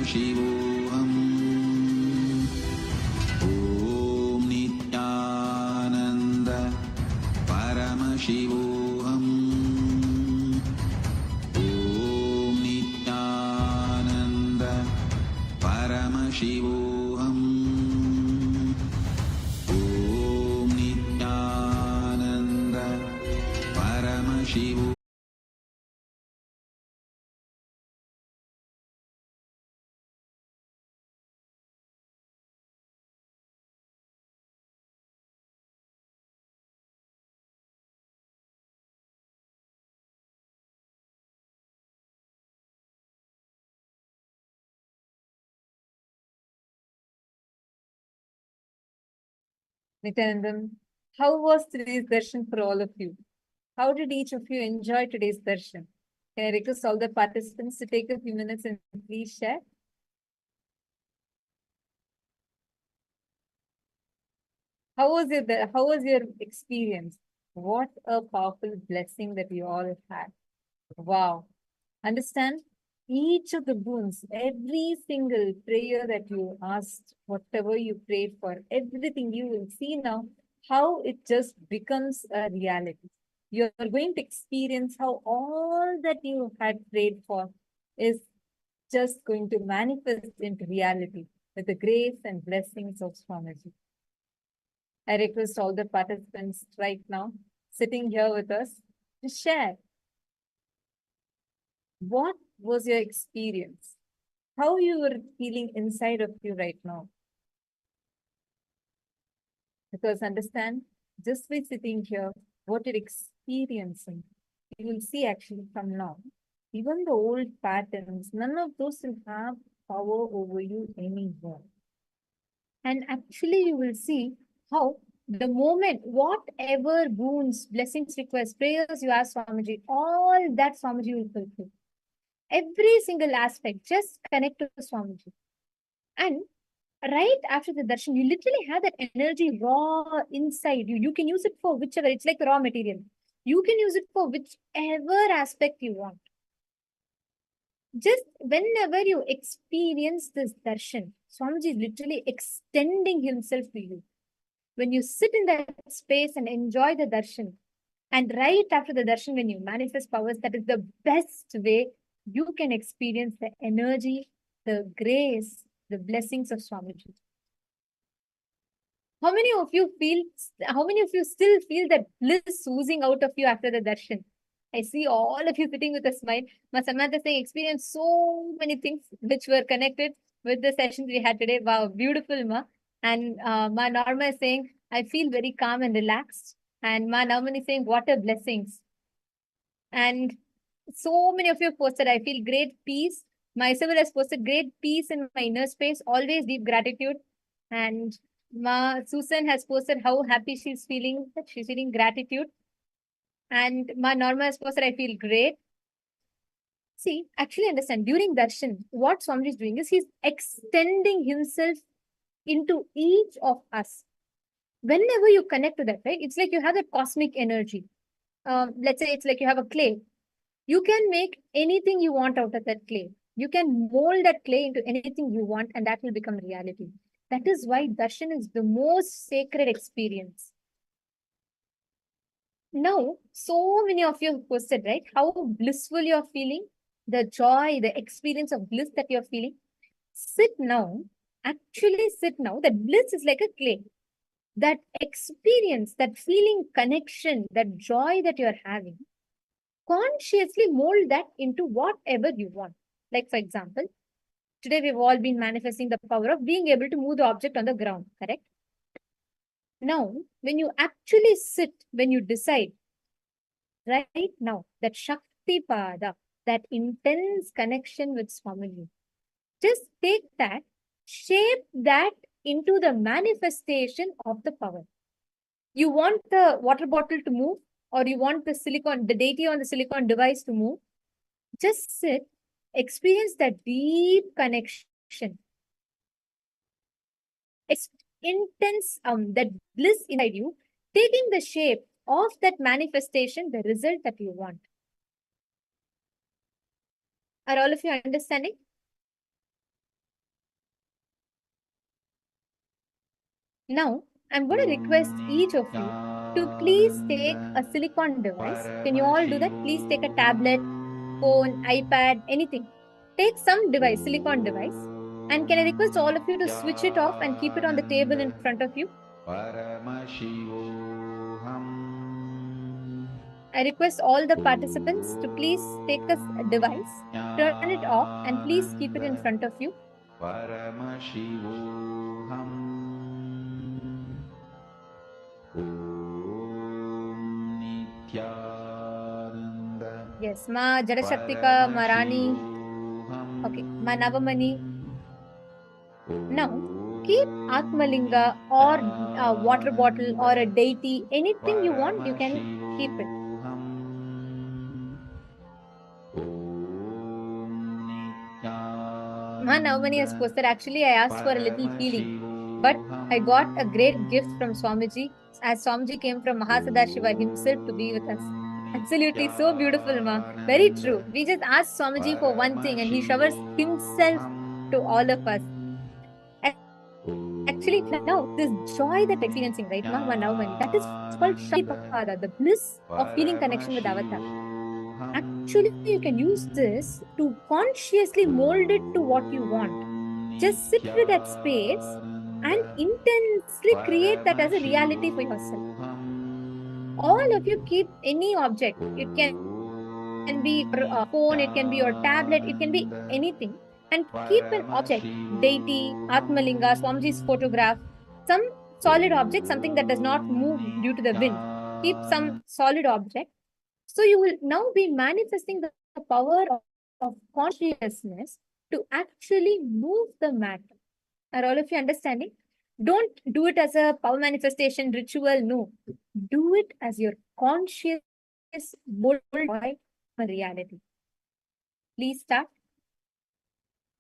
Paramashivoham Om Nityananda Paramashivoham Om Nityananda Paramashivoham Om Nityananda Paramashivoham. Nityanandam, how was today's darshan for all of you? How did each of you enjoy today's darshan? Can I request all the participants to take a few minutes and please share? How was your experience? What a powerful blessing that you all had. Wow. Understand? Each of the boons, every single prayer that you asked, whatever you prayed for, everything you will see now, how it just becomes a reality. You're going to experience how all that you had prayed for is just going to manifest into reality with the grace and blessings of Swamiji. I request all the participants right now sitting here with us to share. What was your experience? How you were feeling inside of you right now? Because understand, just by sitting here, what you're experiencing, you will see actually from now, even the old patterns, none of those will have power over you anymore. And actually you will see how the moment, whatever boons, blessings, requests, prayers you ask Swamiji, all that Swamiji will fulfill. Every single aspect, just connect to Swamiji. And right after the darshan, you literally have that energy raw inside you. You can use it for whichever, it's like raw material. You can use it for whichever aspect you want. Just whenever you experience this darshan, Swamiji is literally extending himself to you. When you sit in that space and enjoy the darshan, and right after the darshan, when you manifest powers, that is the best way you can experience the energy, the grace, the blessings of Swamiji. How many of you still feel that bliss oozing out of you after the darshan? I see all of you sitting with a smile. Ma Samantha saying experience so many things which were connected with the sessions we had today. Wow, beautiful, Ma. And Ma Norma is saying, I feel very calm and relaxed. And Ma Norman is saying, what a blessings. And so many of you have posted, I feel great peace. Myself has posted great peace in my inner space, always deep gratitude. And Ma Susan has posted how happy she's feeling, that she's feeling gratitude. And Ma Norma has posted, I feel great. See, actually understand, during darshan, what Swamiji is doing is he's extending himself into each of us. Whenever you connect to that, right, it's like you have that cosmic energy. Let's say it's like you have a clay. You can make anything you want out of that clay. You can mold that clay into anything you want, and that will become reality. That is why darshan is the most sacred experience. Now, so many of you have posted, right, how blissful you're feeling, the joy, the experience of bliss that you're feeling. Sit now, actually sit now. That bliss is like a clay. That experience, that feeling connection, that joy that you're having, consciously mold that into whatever you want. Like, for example, today we've all been manifesting the power of being able to move the object on the ground, correct? Now, when you actually sit, when you decide, right now, that Shakti Pada, that intense connection with Swamiji, just take that, shape that into the manifestation of the power. You want the water bottle to move, or you want the deity on the silicon device to move, just sit, experience that deep connection. It's intense, that bliss inside you, taking the shape of that manifestation, the result that you want. Are all of you understanding? Now, I'm going to request each of you to please take a silicon device. Can you all do that? Please take a tablet, phone, iPad, anything. Take some device, silicon device. And can I request all of you to switch it off and keep it on the table in front of you? Paramashivoham I request all the participants to please take a device, turn it off, and please keep it in front of you. Paramashivoham Om Nityananda Yes, Ma Jadashaktika, Ma Rani. Paramashivoham Okay, Ma Navamani. Now, keep Atmalinga or a water bottle or a deity, anything you want, you can keep it. Paramashivoham Om Ma Navamani has Nityananda posted, actually, I asked for a little healing, but I got a great gift from Swamiji, as Swamiji came from Mahasadashiva himself to be with us. Absolutely, so beautiful, Ma. Very true. We just asked Swamiji for one thing, and he showers himself to all of us. Actually, now this joy that we're experiencing right now, Navamani, that is called Shaipada, the bliss of feeling connection with Avatar. Actually, you can use this to consciously mold it to what you want. Just sit with that space and intensely create that as a reality for yourself. All of you keep any object. It can be your phone, it can be your tablet, it can be anything. And keep an object, deity, Atmalinga, Swamiji's photograph, some solid object, something that does not move due to the wind. Keep some solid object. So you will now be manifesting the power of consciousness to actually move the matter. Are all of you understanding? Don't do it as a power manifestation ritual. No. Do it as your conscious bold joy a reality. Please start.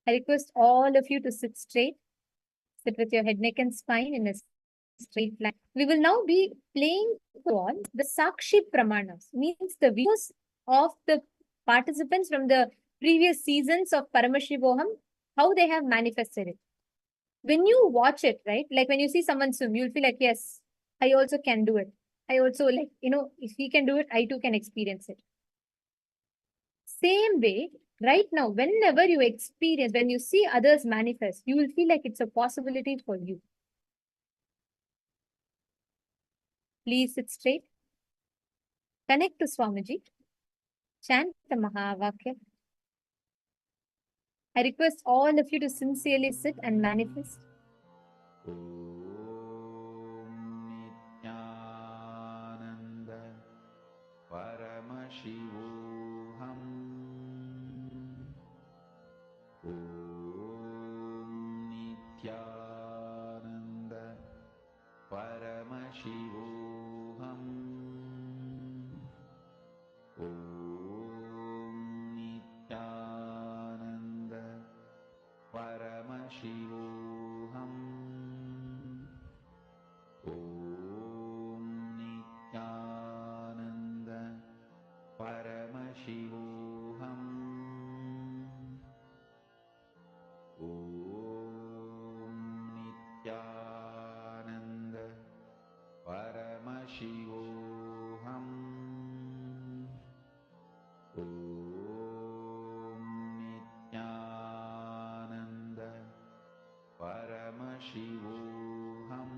I request all of you to sit straight. Sit with your head, neck, and spine in a straight line. We will now be playing on the Sakshi Pramanas, means the views of the participants from the previous seasons of Paramashivoham, how they have manifested it. When you watch it, right, like when you see someone swim, you'll feel like, yes, I also can do it. I also like, if he can do it, I too can experience it. Same way, right now, whenever you experience, when you see others manifest, you will feel like it's a possibility for you. Please sit straight. Connect to Swamiji. Chant the Mahavakya. I request all of you to sincerely sit and manifest. Om Nityananda Paramashivoham Om Nityananda Paramashivoham Om Nityananda Paramashivoham Om Nityananda Paramashivoham Om Nityananda Paramashivoham Om Nityananda Paramashivoham Om Nityananda Paramashivoham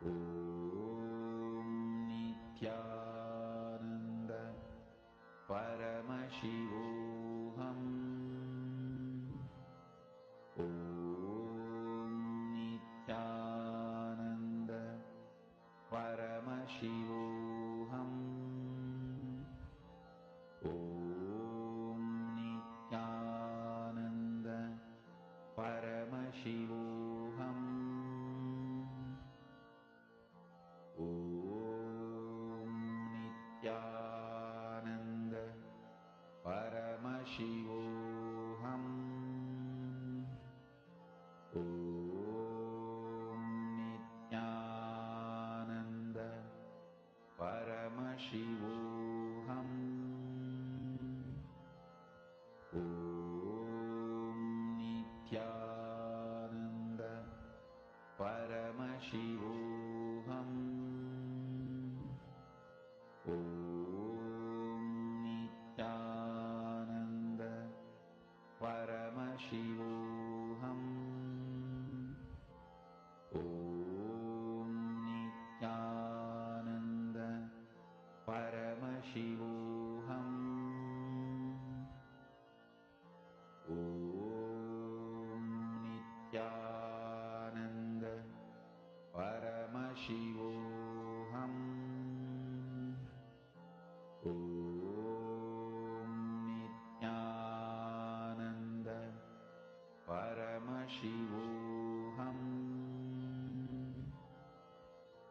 Om Nityananda Paramashivoham Om Nityananda Paramashivoham Om Nityananda Paramashivoham Om Nityananda Paramashivoham Om Nityananda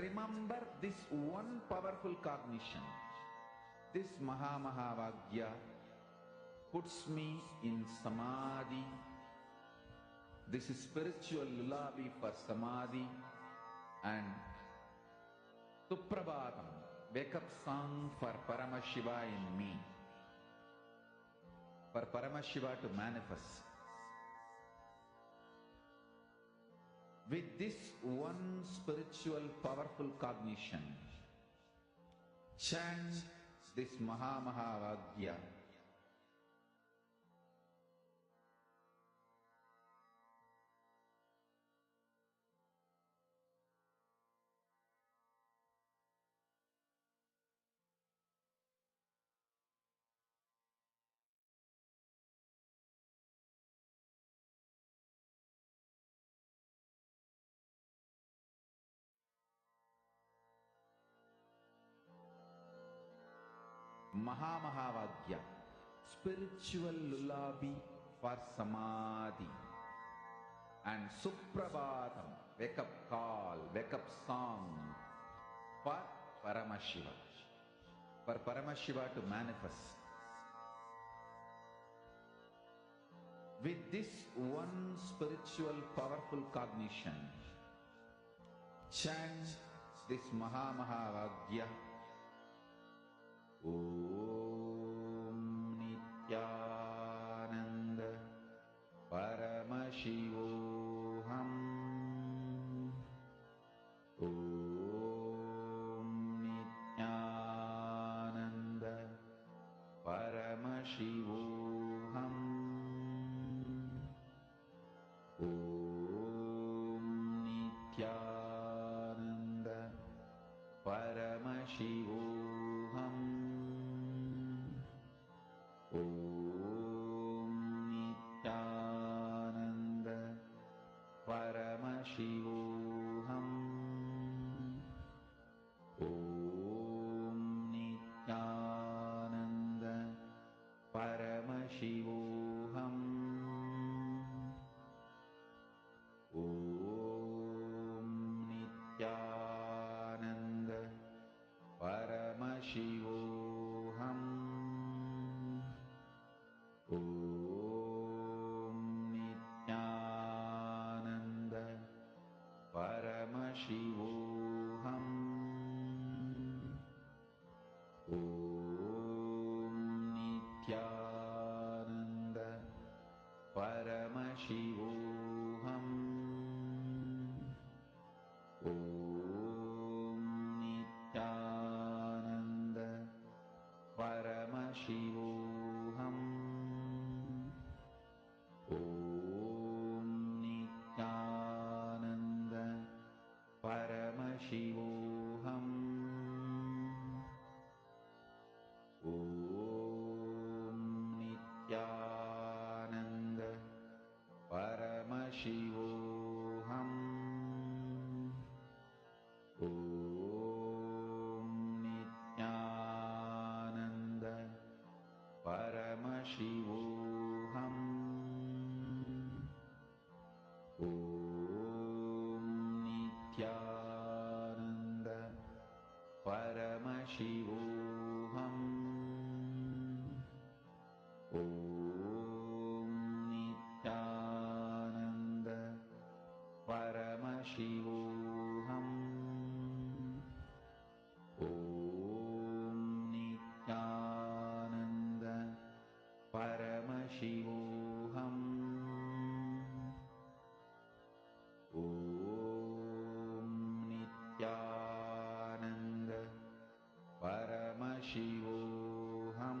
remember this one powerful cognition. This Mahamahavagyā puts me in Samadhi. This is spiritual lullaby for Samadhi. And Suprabhatam, wake up song for Paramashiva in me. For Paramashiva to manifest. With this one spiritual powerful cognition, chant this Mahamahavagyā. Mahamahavagyā, spiritual lullaby for Samadhi. And Suprabhatam, wake up call, wake up song for Paramashiva. For Paramashiva to manifest. With this one spiritual powerful cognition, chant this Mahamahavagyā. Om Nityananda Paramashivoham. Om Nityananda Paramashivoham. Om Nityananda Paramashivoham. Om Nityananda Paramashivoham. Om Nityananda Paramashivoham. Om Nityananda Paramashivoham. Om Nityananda Paramashivoham. Om Nityananda Paramashivoham. Om Nityananda Paramashivoham. Om Nityananda Paramashivoham. Om Nityananda Paramashivoham. Om Nityananda Paramashivoham. Om Nityananda Paramashivoham. Om Nityananda Paramashivoham. Om Nityananda Paramashivoham. Om Nityananda Paramashivoham.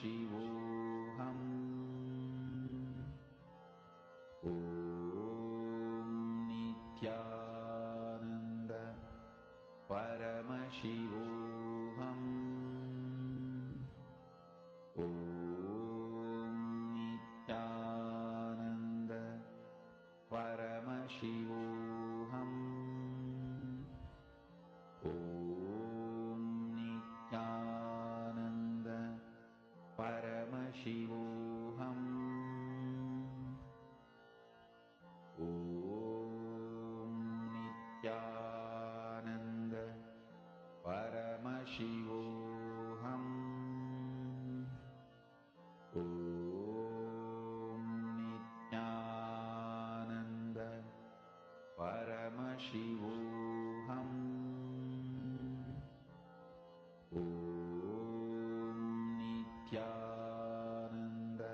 Paramashivoham. Om Nityananda Paramashivoham. Om Nityananda Paramashivoham. Om Nityananda Paramashivoham. Om Nityananda Paramashivoham. Om Nityananda Paramashivoham. Om Nityananda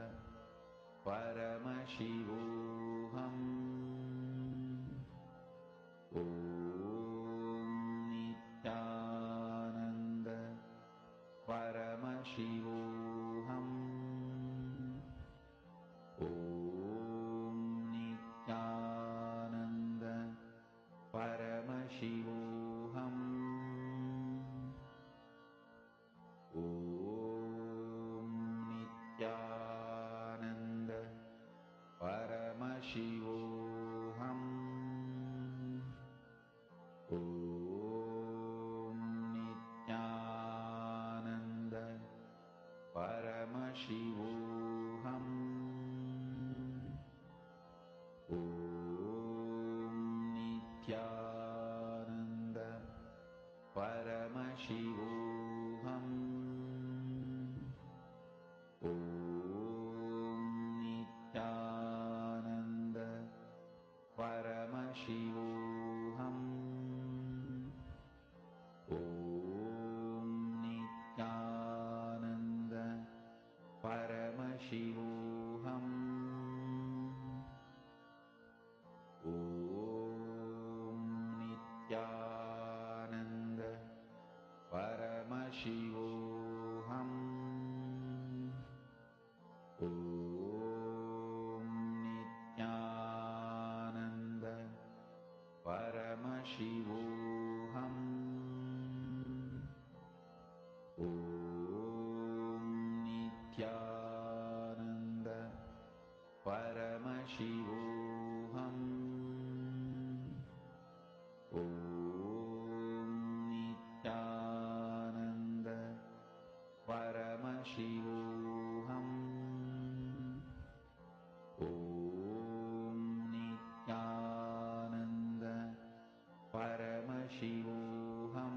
Paramashivoham. Om Nityananda Paramashivoham. Om Nityananda Paramashivoham. Om Nityananda Paramashivoham. Om Nityananda Paramashivoham. Om Nityananda Paramashivoham. Om Nityananda Paramashivoham. Om Nityananda Paramashivoham. Om Nityananda Paramashivoham. Om Nityananda Paramashivoham. Om Nityananda Paramashivoham. Om Nityananda Paramashivoham. Om Nityananda Paramashivoham.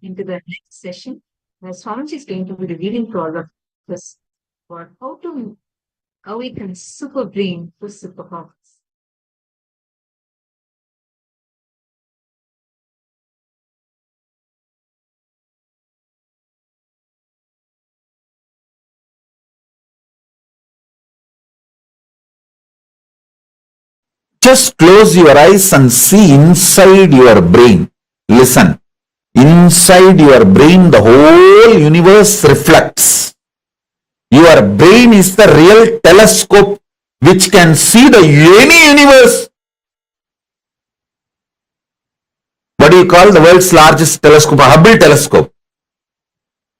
into the next session, where Swamiji is going to be revealing to all of us about how to awaken super brain to superpowers. Just close your eyes and see inside your brain. Listen. Inside your brain, the whole universe reflects. Your brain is the real telescope which can see any universe. What do you call the world's largest telescope? A Hubble telescope.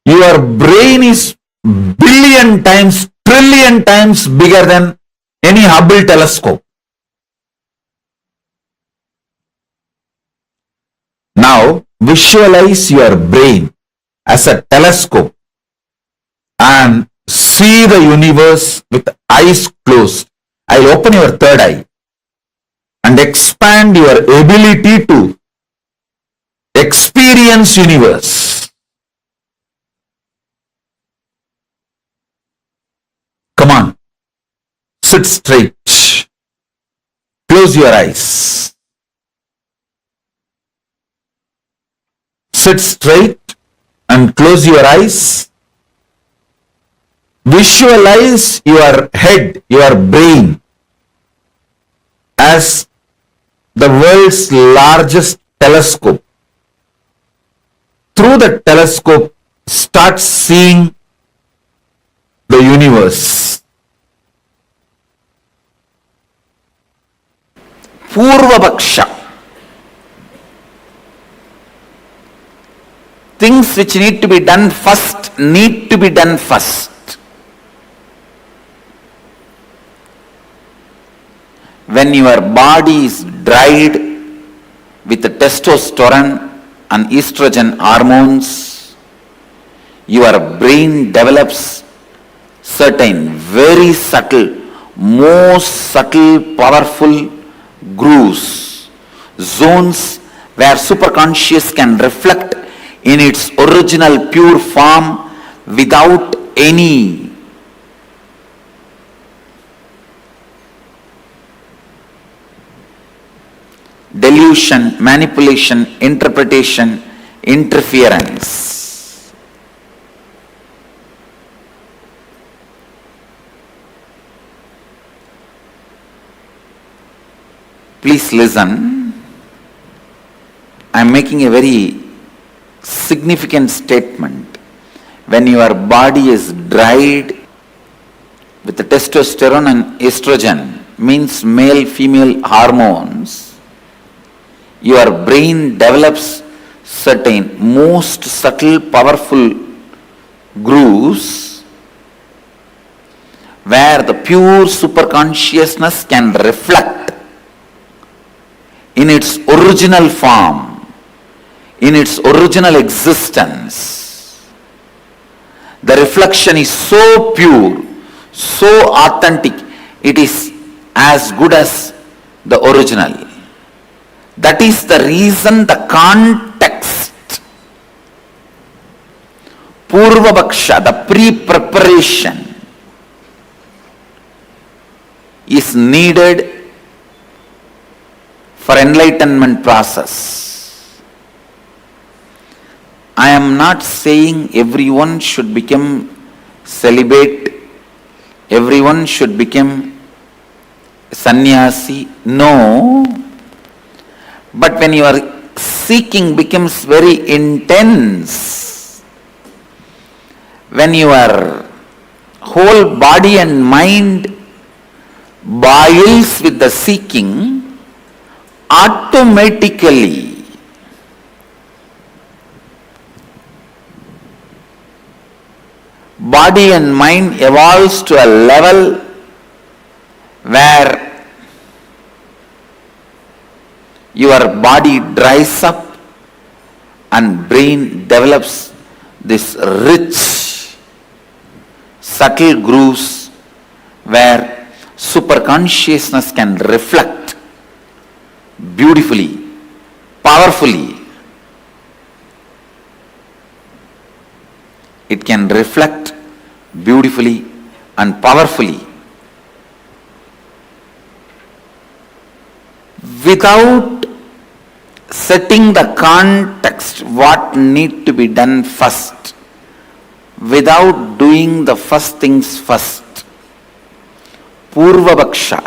Your brain is billion times, trillion times bigger than any Hubble telescope. Now, visualize your brain as a telescope and see the universe with eyes closed. I'll open your third eye and expand your ability to experience universe. Come on, sit straight. Close your eyes. Sit straight and close your eyes. Visualize your head, your brain as the world's largest telescope. Through the telescope, start seeing the universe. Purvapaksha. Things which need to be done first need to be done first. When your body is dried with the testosterone and estrogen hormones, your brain develops certain very subtle, most subtle, powerful grooves, zones where superconscious can reflect in its original pure form without any delusion, manipulation, interpretation, interference. Please listen. I am making a very significant statement. When your body is dried with the testosterone and estrogen, means male female hormones, your brain develops certain most subtle powerful grooves where the pure superconsciousness can reflect in its original form, in its original existence. The reflection is so pure, so authentic, it is as good as the original. That is the reason the context, Purvapaksha, the pre-preparation, is needed for enlightenment process. I am not saying everyone should become celibate, everyone should become sannyasi. No. But when your seeking becomes very intense, when your whole body and mind boils with the seeking, automatically body and mind evolves to a level where your body dries up and brain develops this rich, subtle grooves where superconsciousness can reflect beautifully, powerfully. it can reflect beautifully and powerfully without setting the context what need to be done first, without doing the first things first. Purva Bhaksha.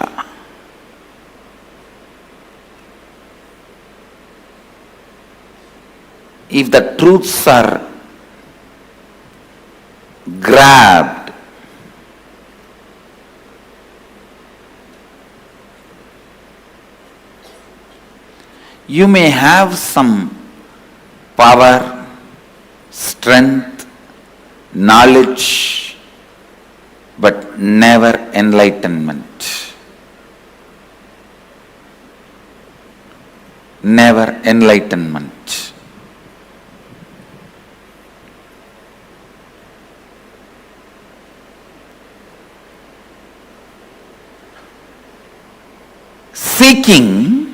If the truths are grabbed, you may have some power, strength, knowledge, but never enlightenment. Never enlightenment. Seeking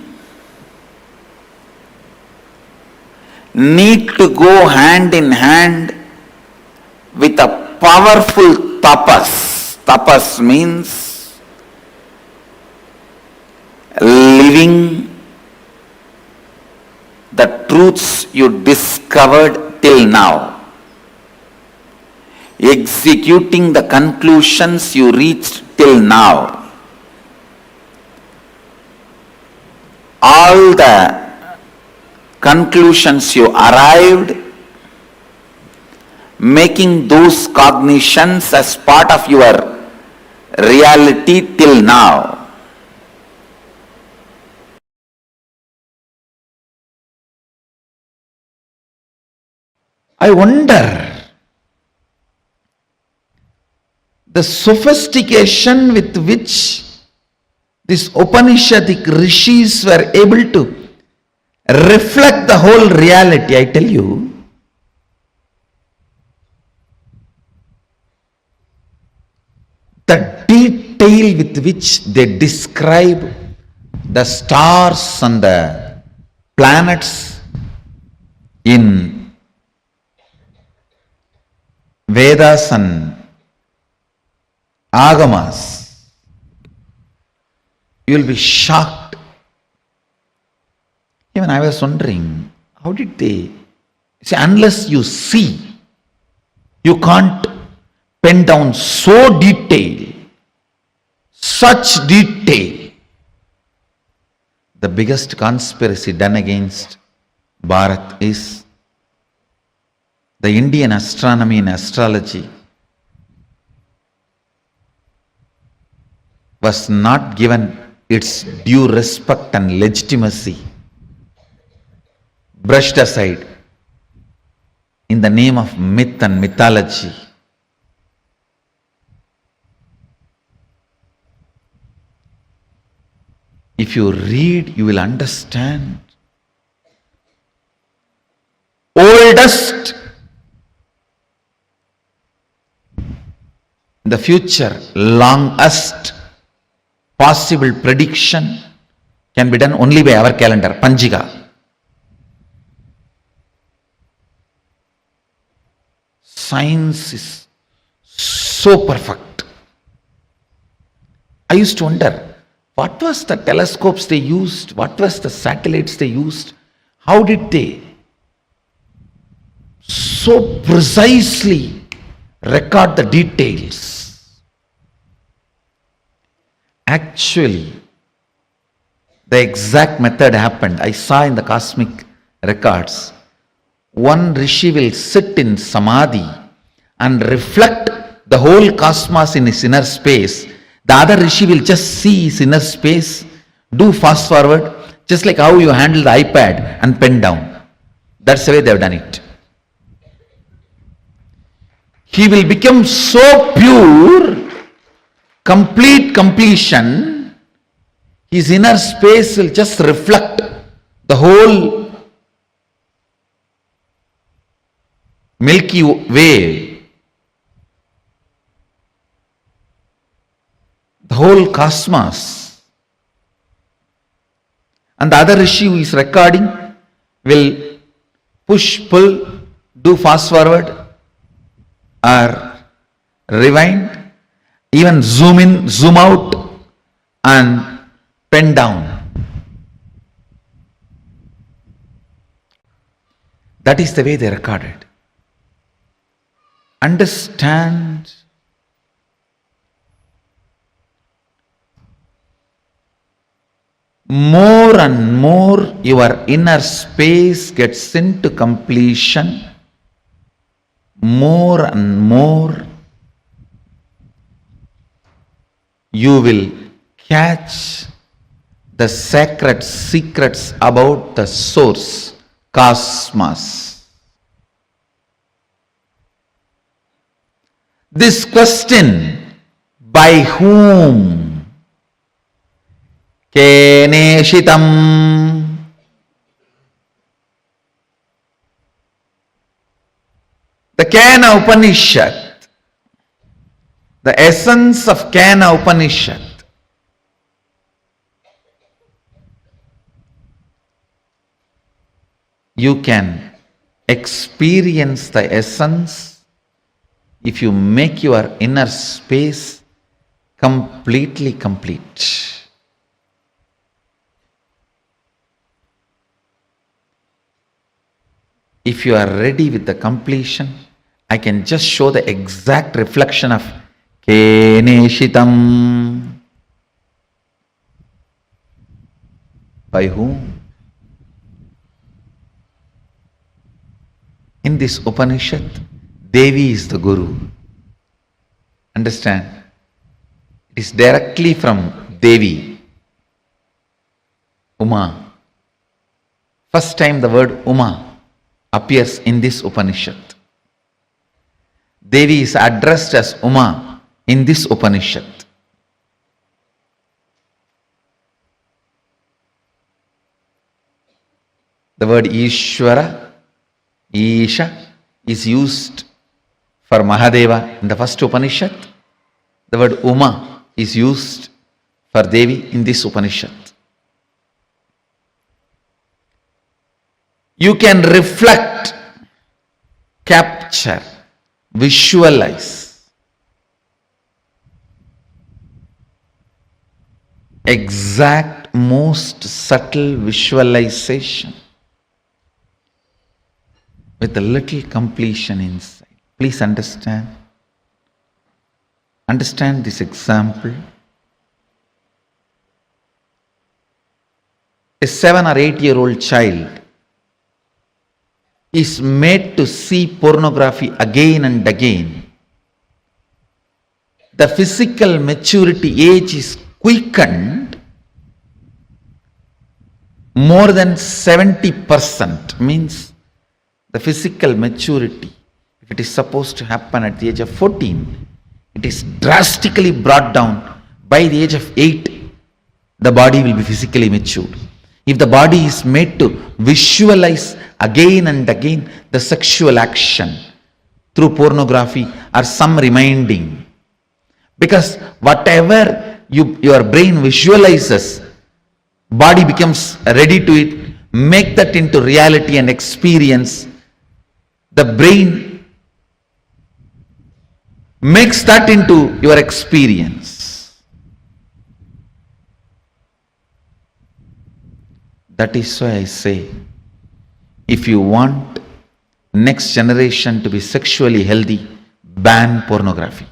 need to go hand in hand with a powerful tapas. Tapas means living the truths you discovered till now, executing the conclusions you reached till now. All the conclusions you arrived, making those cognitions as part of your reality till now. I wonder the sophistication with which these Upanishadic rishis were able to reflect the whole reality. I tell you, the detail with which they describe the stars and the planets in Vedas and Agamas, you will be shocked. Even I was wondering, how did they see? Unless you see, you can't pen down so detail, such detail. The biggest conspiracy done against Bharat is the Indian astronomy and astrology was not given its due respect and legitimacy, brushed aside in the name of myth and mythology. If you read, you will understand. Oldest in the future, longest possible prediction can be done only by our calendar, Panjiga. Science is so perfect. I used to wonder, what was the telescopes they used? What was the satellites they used? How did they so precisely record the details? Actually, the exact method happened. I saw in the cosmic records. One rishi will sit in samadhi and reflect the whole cosmos in his inner space. The other rishi will just see his inner space, do fast forward, just like how you handle the iPad and pen down. That's the way they have done it. He will become so pure, complete completion, his inner space will just reflect the whole Milky Way, the whole cosmos. And the other rishi who is recording will push, pull, do fast forward. or rewind, even zoom in, zoom out and pen down. That is the way they recorded. Understand more and more your inner space gets into completion, more and more you will catch the sacred secrets about the source, cosmos. This question, by whom? Keneshitam. The Kena Upanishad, the essence of Kena Upanishad, you can experience the essence if you make your inner space completely complete. If you are ready with the completion, I can just show the exact reflection of Keneshitam. By whom? In this Upanishad, Devi is the Guru. Understand? It is directly from Devi, Uma. First time the word Uma appears in this Upanishad. Devi is addressed as Uma in this Upanishad. The word Ishvara, Isha, is used for Mahadeva in the first Upanishad. The word Uma is used for Devi in this Upanishad. You can reflect, capture, visualize exact, most subtle visualization with a little completion inside. Please understand. Understand this example. A 7 or 8-year-old child is made to see pornography again and again. The physical maturity age is quickened more than 70%, means the physical maturity, if it is supposed to happen at the age of 14, it is drastically brought down. By the age of 8, the body will be physically matured. If the body is made to visualize again and again the sexual action through pornography or some reminding, because whatever your brain visualizes, body becomes ready to it, make that into reality and experience. The brain makes that into your experience. That is why I say, if you want next generation to be sexually healthy, ban pornography.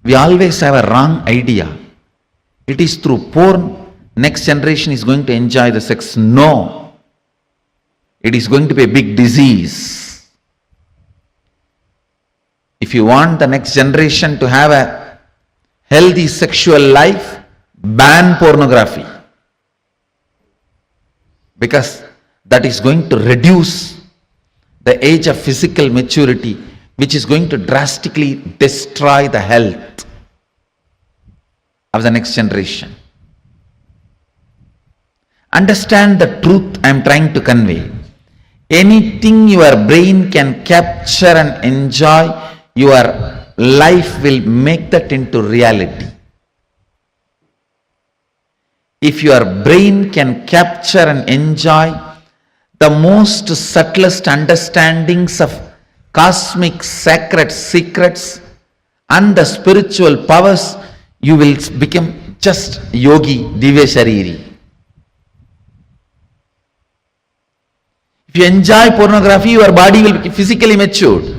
We always have a wrong idea. It is through porn next generation is going to enjoy the sex. No. It is going to be a big disease. If you want the next generation to have a healthy sexual life, ban pornography. Because that is going to reduce the age of physical maturity, which is going to drastically destroy the health of the next generation. Understand the truth I am trying to convey. Anything your brain can capture and enjoy, your life will make that into reality. If your brain can capture and enjoy the most subtlest understandings of cosmic sacred secrets and the spiritual powers, you will become just yogi, divya shariri. If you enjoy pornography, your body will be physically matured.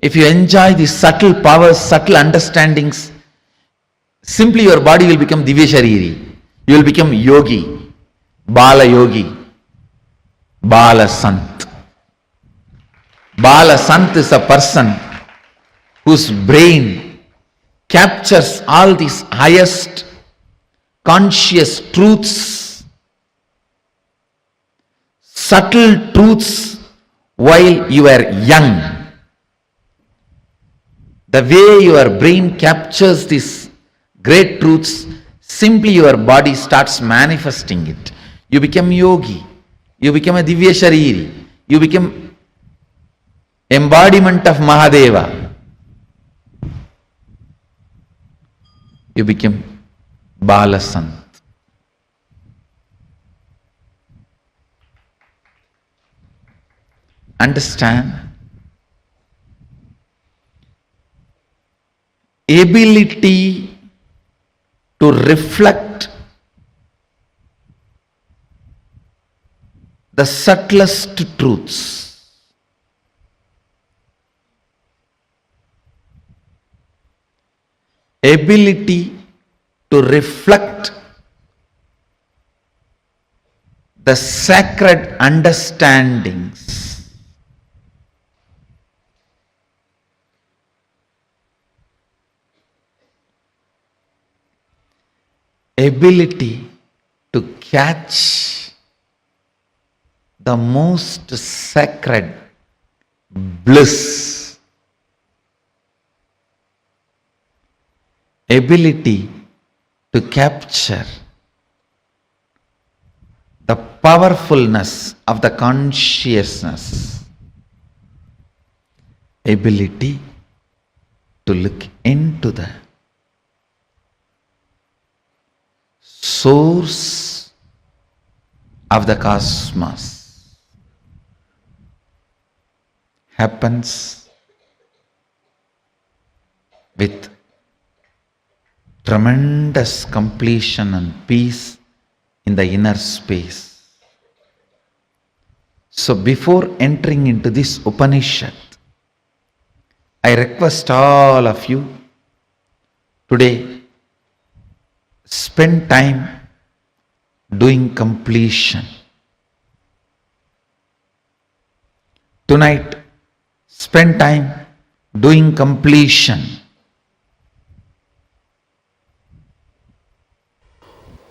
If you enjoy the subtle powers, subtle understandings, simply your body will become divya shariri. You will become yogi, bala yogi, bala sant. Bala sant is a person whose brain captures all these highest conscious truths, subtle truths while you are young. The way your brain captures these great truths, simply your body starts manifesting it. You become yogi, you become a divya shariri, you become embodiment of Mahadeva. You become Balasant. Understand? Ability to reflect the subtlest truths. Ability to reflect the sacred understandings. Ability to catch the most sacred bliss. Ability to capture the powerfulness of the consciousness. Ability to look into the source of the cosmos happens with tremendous completion and peace in the inner space. So before entering into this Upanishad, I request all of you today, spend time doing completion. Tonight, spend time doing completion.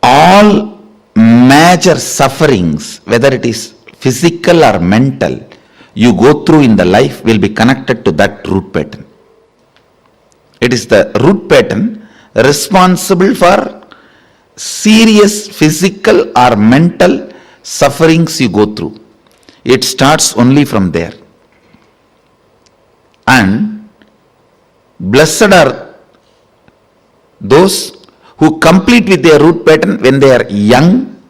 All major sufferings, whether it is physical or mental, you go through in the life will be connected to that root pattern. It is the root pattern responsible for serious physical or mental sufferings you go through. It starts only from there. And blessed are those who complete with their root pattern when they are young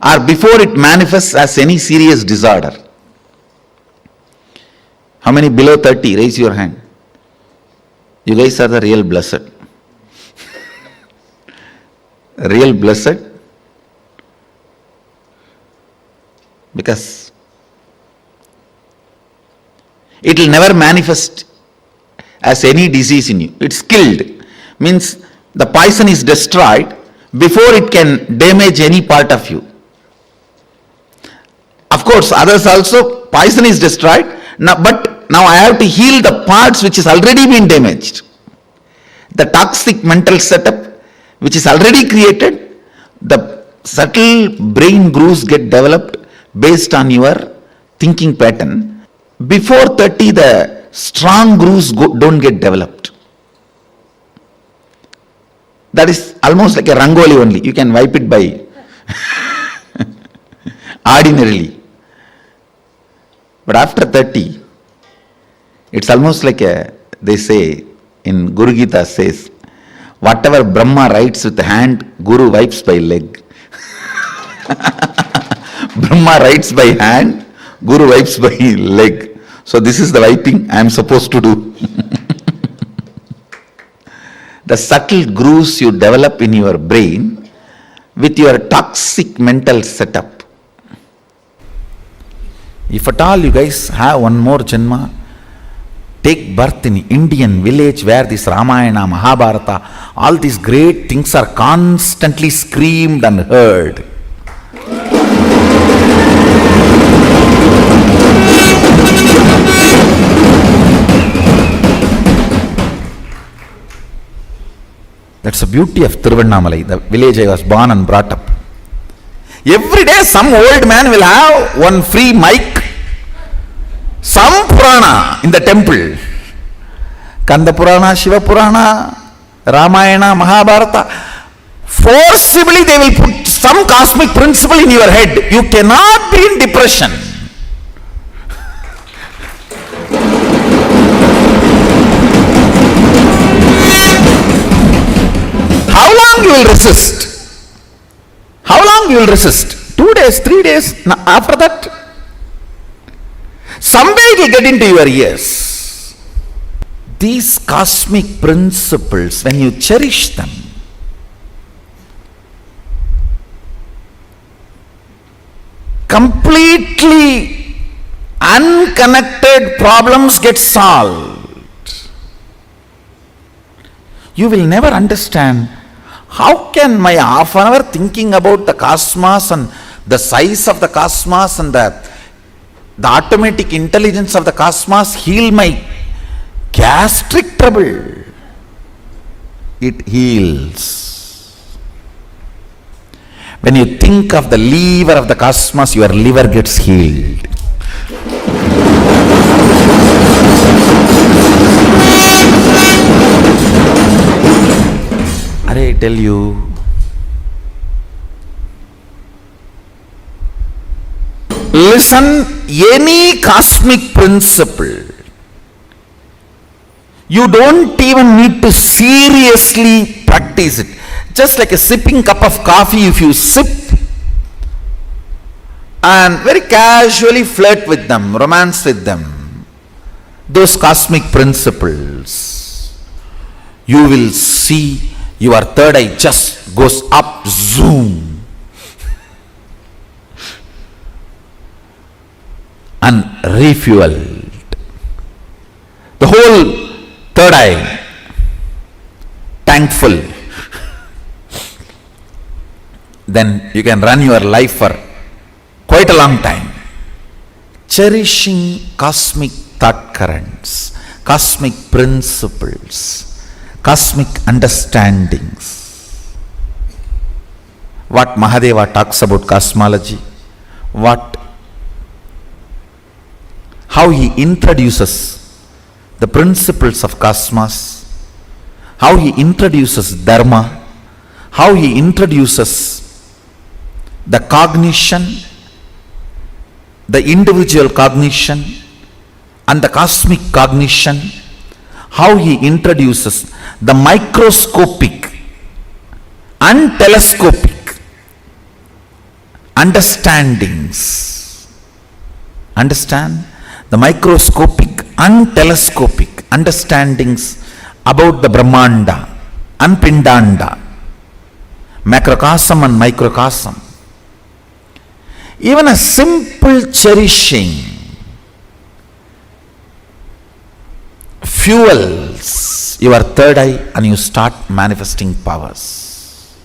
or before it manifests as any serious disorder. How many below 30? Raise your hand. You guys are the real blessed. Real blessed, because it will never manifest as any disease in you. It's killed, means the poison is destroyed before it can damage any part of you. Of course, others also, poison is destroyed, but now I have to heal the parts which has already been damaged. The toxic mental setup which is already created, the subtle brain grooves get developed based on your thinking pattern. Before 30, the strong grooves don't get developed. That is almost like a rangoli only. You can wipe it by ordinarily. But after 30, it's almost like they say in Guru Gita says, whatever Brahma writes with hand, Guru wipes by leg. Brahma writes by hand, Guru wipes my leg. So this is the wiping I am supposed to do. The subtle grooves you develop in your brain with your toxic mental setup. If at all you guys have one more janma, take birth in Indian village where this Ramayana, Mahabharata, all these great things are constantly screamed and heard. That's the beauty of Tiruvannamalai, the village I was born and brought up. Every day some old man will have one free mic, some Purana in the temple. Kanda Purana, Shiva Purana, Ramayana, Mahabharata. Forcibly they will put some cosmic principle in your head. You cannot be in depression. How long you will resist? How long you will resist? 2 days, 3 days, after that? Someday it will get into your ears. These cosmic principles, when you cherish them, completely unconnected problems get solved. You will never understand how can my half an hour thinking about the cosmos and the size of the cosmos and the automatic intelligence of the cosmos heal my gastric trouble. It heals. When you think of the lever of the cosmos, your liver gets healed. I tell you, listen, any cosmic principle, you don't even need to seriously practice it. Just like a sipping cup of coffee, if you sip and very casually flirt with them, romance with them, those cosmic principles, you will see your third eye just goes up, zoom, and refueled. The whole third eye tank full. Then you can run your life for quite a long time. Cherishing cosmic thought currents, cosmic principles, cosmic understandings. What Mahadeva talks about cosmology, how he introduces the principles of cosmos, how he introduces dharma, how he introduces the cognition, the individual cognition and the cosmic cognition, how he introduces the microscopic and telescopic understandings. Understand? The microscopic and telescopic understandings about the Brahmanda and Pindanda, macrocosm and microcosm. Even a simple cherishing fuels your third eye and you start manifesting powers.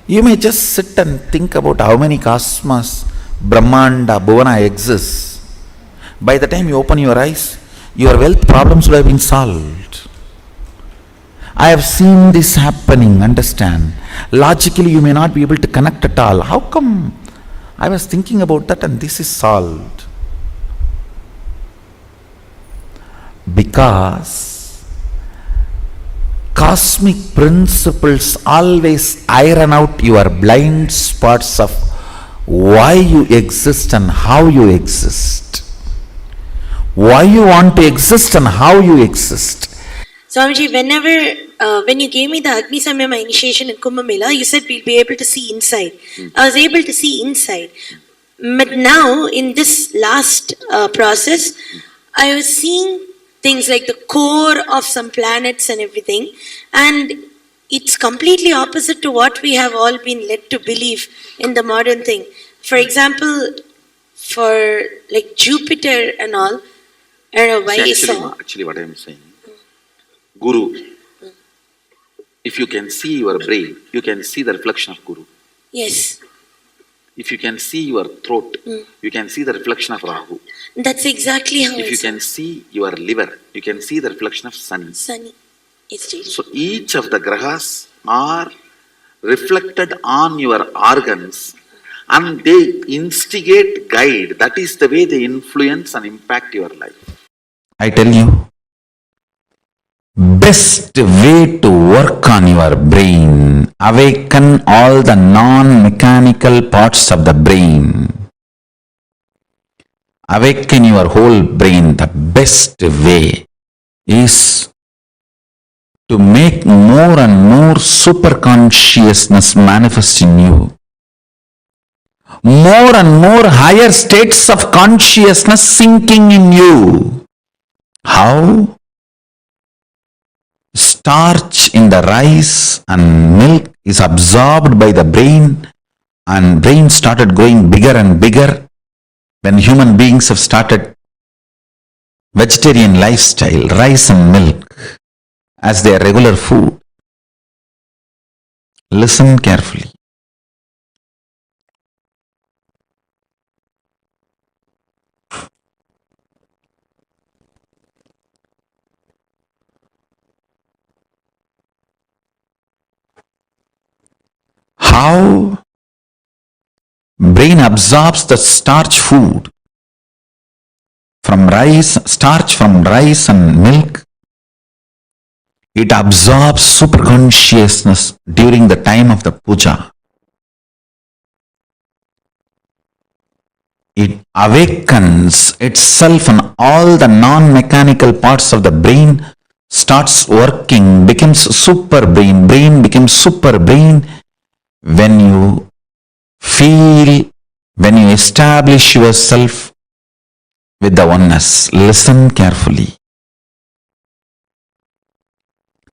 You may just sit and think about how many cosmos, Brahmanda, Bhuvana exists. By the time you open your eyes, your wealth problems would have been solved. I have seen this happening, understand. Logically you may not be able to connect at all. How come I was thinking about that and this is solved? Because cosmic principles always iron out your blind spots of why you exist and how you exist. Why you want to exist and how you exist. Swamiji, when you gave me the Agni Samyama initiation in Kumbh Mela, you said we'll be able to see inside. I was able to see inside. But now, in this last process, I was seeing things like the core of some planets and everything, and it's completely opposite to what we have all been led to believe in the modern thing. For example, for like Jupiter and all, I don't know why I saw. Actually, what I am saying, Guru, if you can see your brain, you can see the reflection of Guru. Yes. If you can see your throat, you can see the reflection of Rahu. That's exactly how If I you saw. can see your liver, you can see the reflection of Sun. Sunny. It's really. So each of the grahas are reflected on your organs and they instigate, guide. That is the way they influence and impact your life. I tell you, best way to work on your brain, awaken all the non-mechanical parts of the brain. Awaken your whole brain. The best way is to make more and more super consciousness manifest in you. More and more higher states of consciousness sinking in you. How? Starch in the rice and milk is absorbed by the brain, and brain started growing bigger and bigger when human beings have started vegetarian lifestyle, rice and milk as their regular food. Listen carefully. How brain absorbs the starch food from rice, starch from rice and milk. It absorbs superconsciousness during the time of the puja. It awakens itself and all the non-mechanical parts of the brain starts working, becomes super brain. Brain becomes super brain when you feel, when you establish yourself with the oneness. Listen carefully.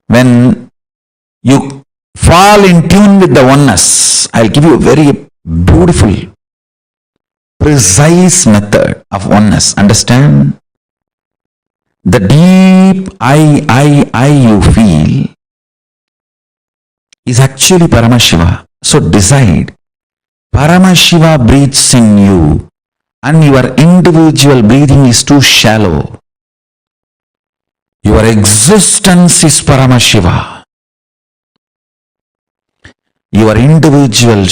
When you fall in tune with the oneness, I'll give you a very beautiful, precise method of oneness. Understand? The deep I you feel is actually Paramashiva. So decide, Paramashiva breathes in you and your individual breathing is too shallow. Your existence is Paramashiva. Your individual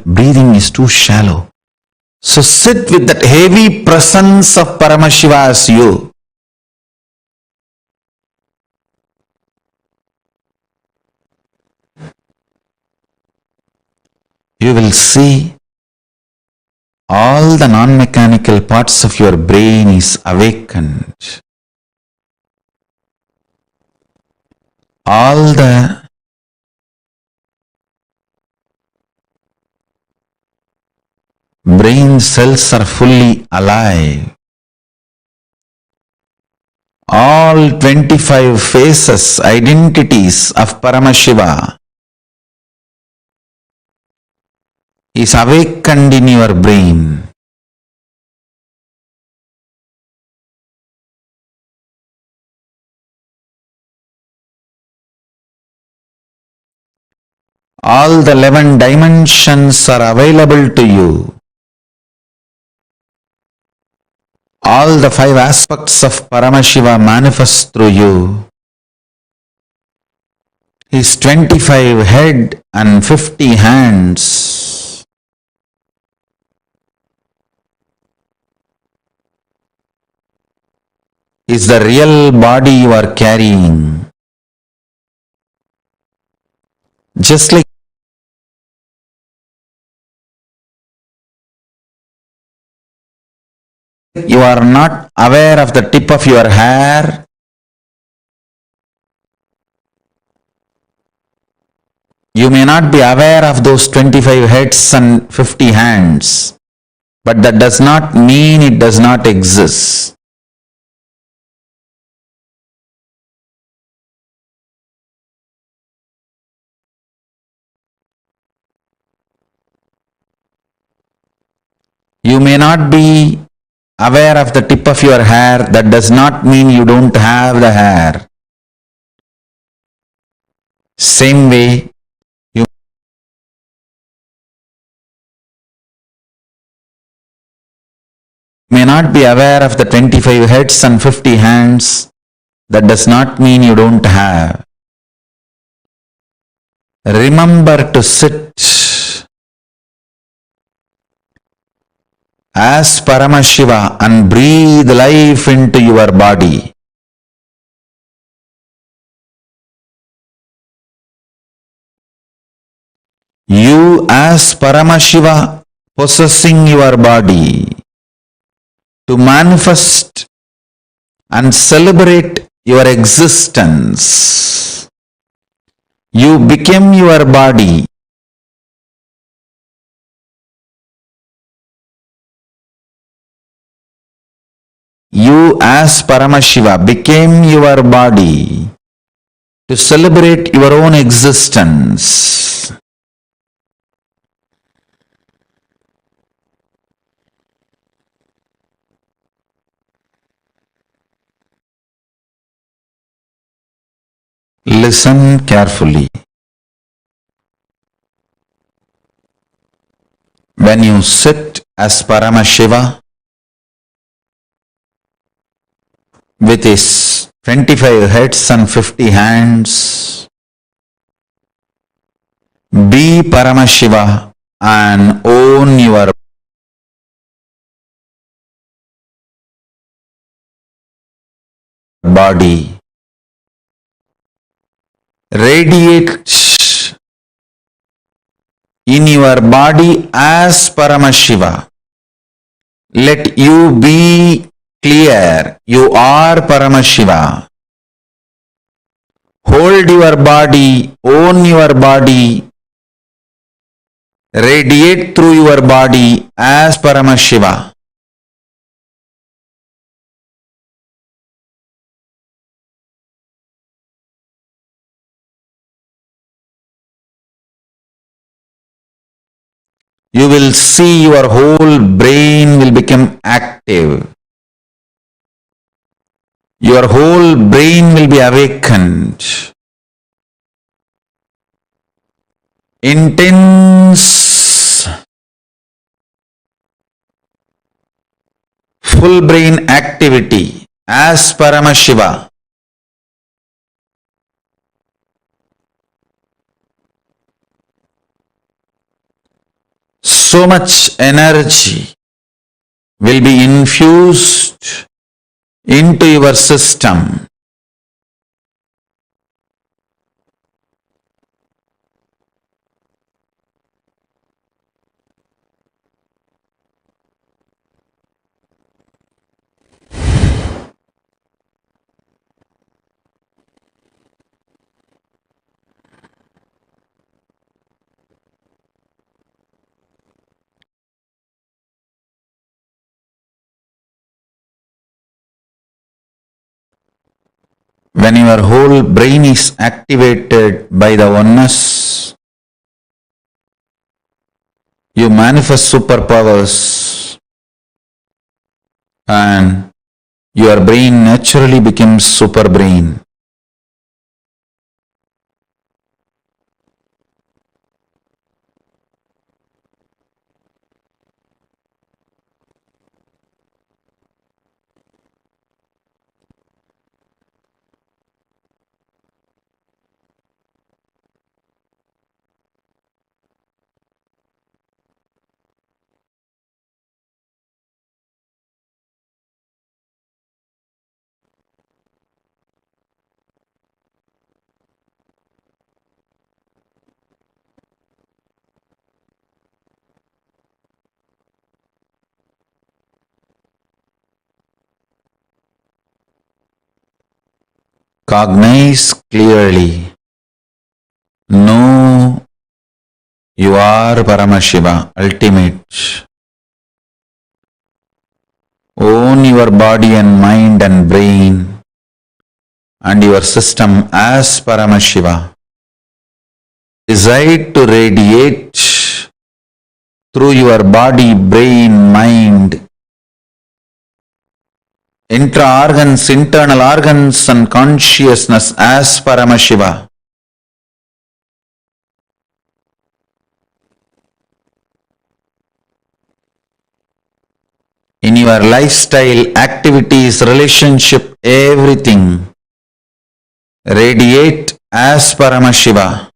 breathing is too shallow. So sit with that heavy presence of Paramashiva as you. You will see all the non-mechanical parts of your brain is awakened. All the brain cells are fully alive. All 25 faces, identities of Paramashiva is awakened in your brain. All the 11 dimensions are available to you. All the 5 aspects of Paramashiva manifest through you. His 25 head and 50 hands is the real body you are carrying. Just like you are not aware of the tip of your hair, you may not be aware of those 25 heads and 50 hands. But that does not mean it does not exist. You may not be aware of the tip of your hair. That does not mean you don't have the hair. Same way, you may not be aware of the 25 heads and 50 hands. That does not mean you don't have. Remember to sit as Paramashiva and breathe life into your body. You as Paramashiva possessing your body to manifest and celebrate your existence. You became your body. You as Paramashiva became your body to celebrate your own existence. Listen carefully. When you sit as Paramashiva with his 25 heads and 50 hands, be Paramashiva and own your body. Radiate in your body as Paramashiva. Let you be clear. You are Paramashiva. Hold your body, own your body, radiate through your body as Paramashiva. You will see your whole brain will become active. Your whole brain will be awakened. Intense full brain activity as Paramashiva. So much energy will be infused into your system. When your whole brain is activated by the oneness, you manifest superpowers and your brain naturally becomes super brain. Cognize clearly. Know you are Paramashiva, ultimate. Own your body and mind and brain and your system as Paramashiva. Decide to radiate through your body, brain, mind, intra-organs, internal organs and consciousness as Paramashiva. In your lifestyle, activities, relationship, everything, radiate as Paramashiva.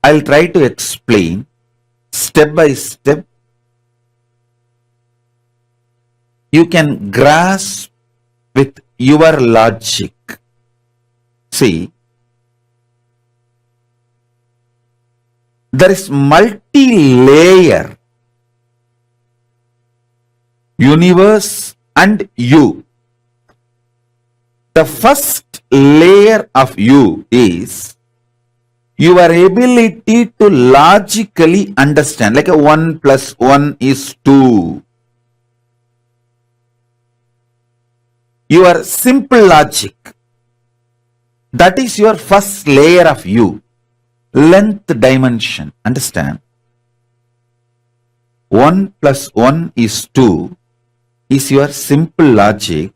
I'll try to explain step by step. You can grasp with your logic. See, there is multi-layer universe and you. The first layer of you is your ability to logically understand, like a 1 plus 1 is 2. Your simple logic. That is your first layer of you. Length dimension. Understand? 1 plus 1 is 2 is your simple logic.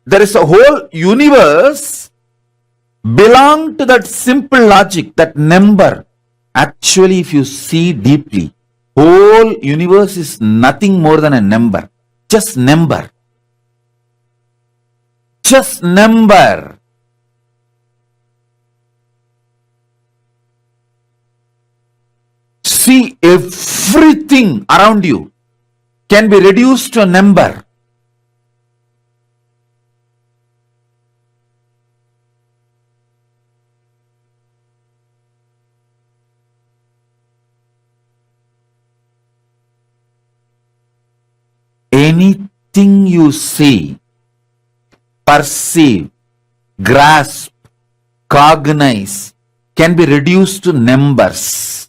There is a whole universe belong to that simple logic, that number. Actually, if you see deeply, whole universe is nothing more than a number. Just number. Just number. See, everything around you can be reduced to a number. Anything you see, perceive, grasp, cognize can be reduced to numbers.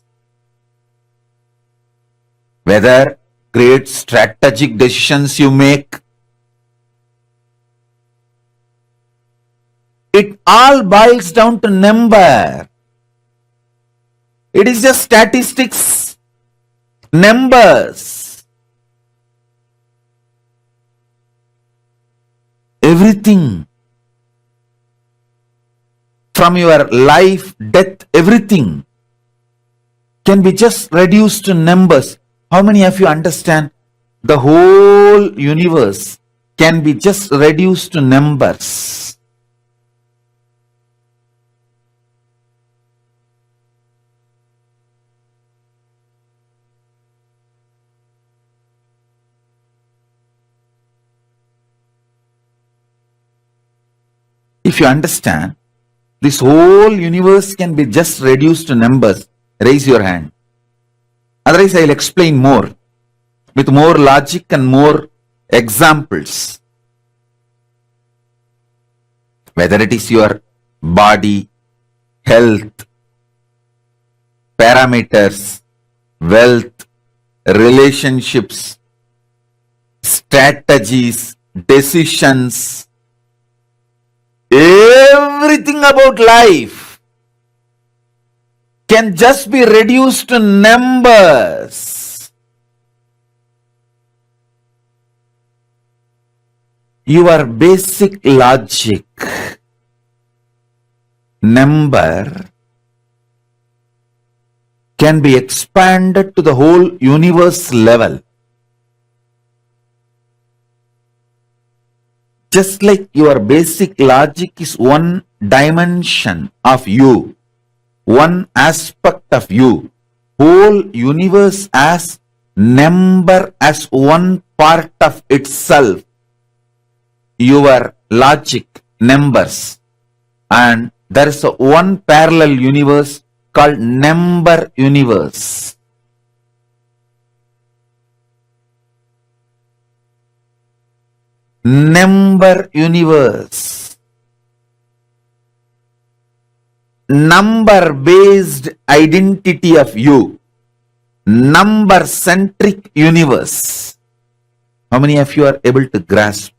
Whether great strategic decisions you make, it all boils down to number. It is just statistics, numbers. Everything from your life, death, everything can be just reduced to numbers. How many of you understand the whole universe can be just reduced to numbers? If you understand, this whole universe can be just reduced to numbers. Raise your hand. Otherwise, I'll explain more with more logic and more examples. Whether it is your body, health, parameters, wealth, relationships, strategies, decisions, everything about life can just be reduced to numbers. Your basic logic, number, can be expanded to the whole universe level. Just like your basic logic is one dimension of you, one aspect of you, whole universe as number as one part of itself. Your logic, numbers, and there is a one parallel universe called number universe. Number universe. Number based identity of you. Number centric universe. How many of you are able to grasp?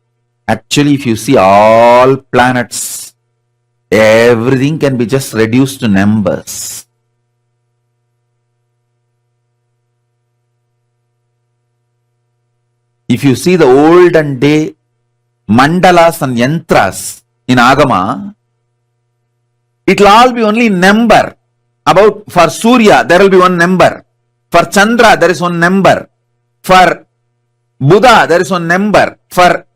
Actually, if you see all planets, everything can be just reduced to numbers. If you see the olden day mandalas and yantras in Agama, it will all be only number. About for Surya, there will be one number. For Chandra, there is one number. For Buddha, there is one number. For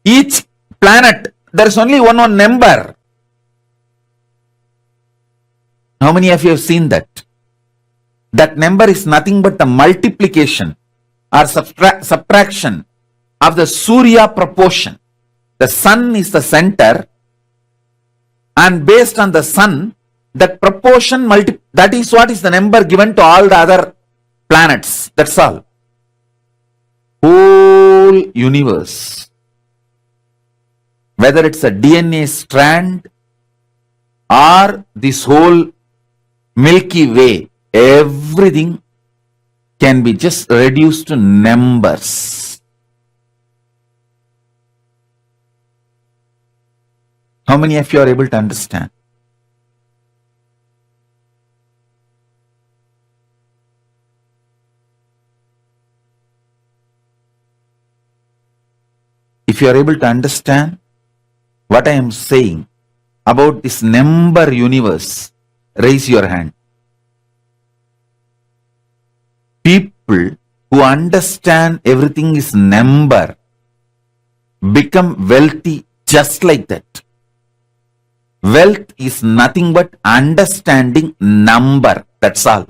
each planet, there is only one number. How many of you have seen that? That number is nothing but the multiplication or subtraction of the Surya proportion. The sun is the center, and based on the sun, that proportion that is what is the number given to all the other planets. That's all. Whole universe, whether it's a DNA strand or this whole Milky Way, everything can be just reduced to numbers. How many of you are able to understand? If you are able to understand what I am saying about this number universe, raise your hand. People who understand everything is number become wealthy just like that. Wealth is nothing but understanding number. That's all.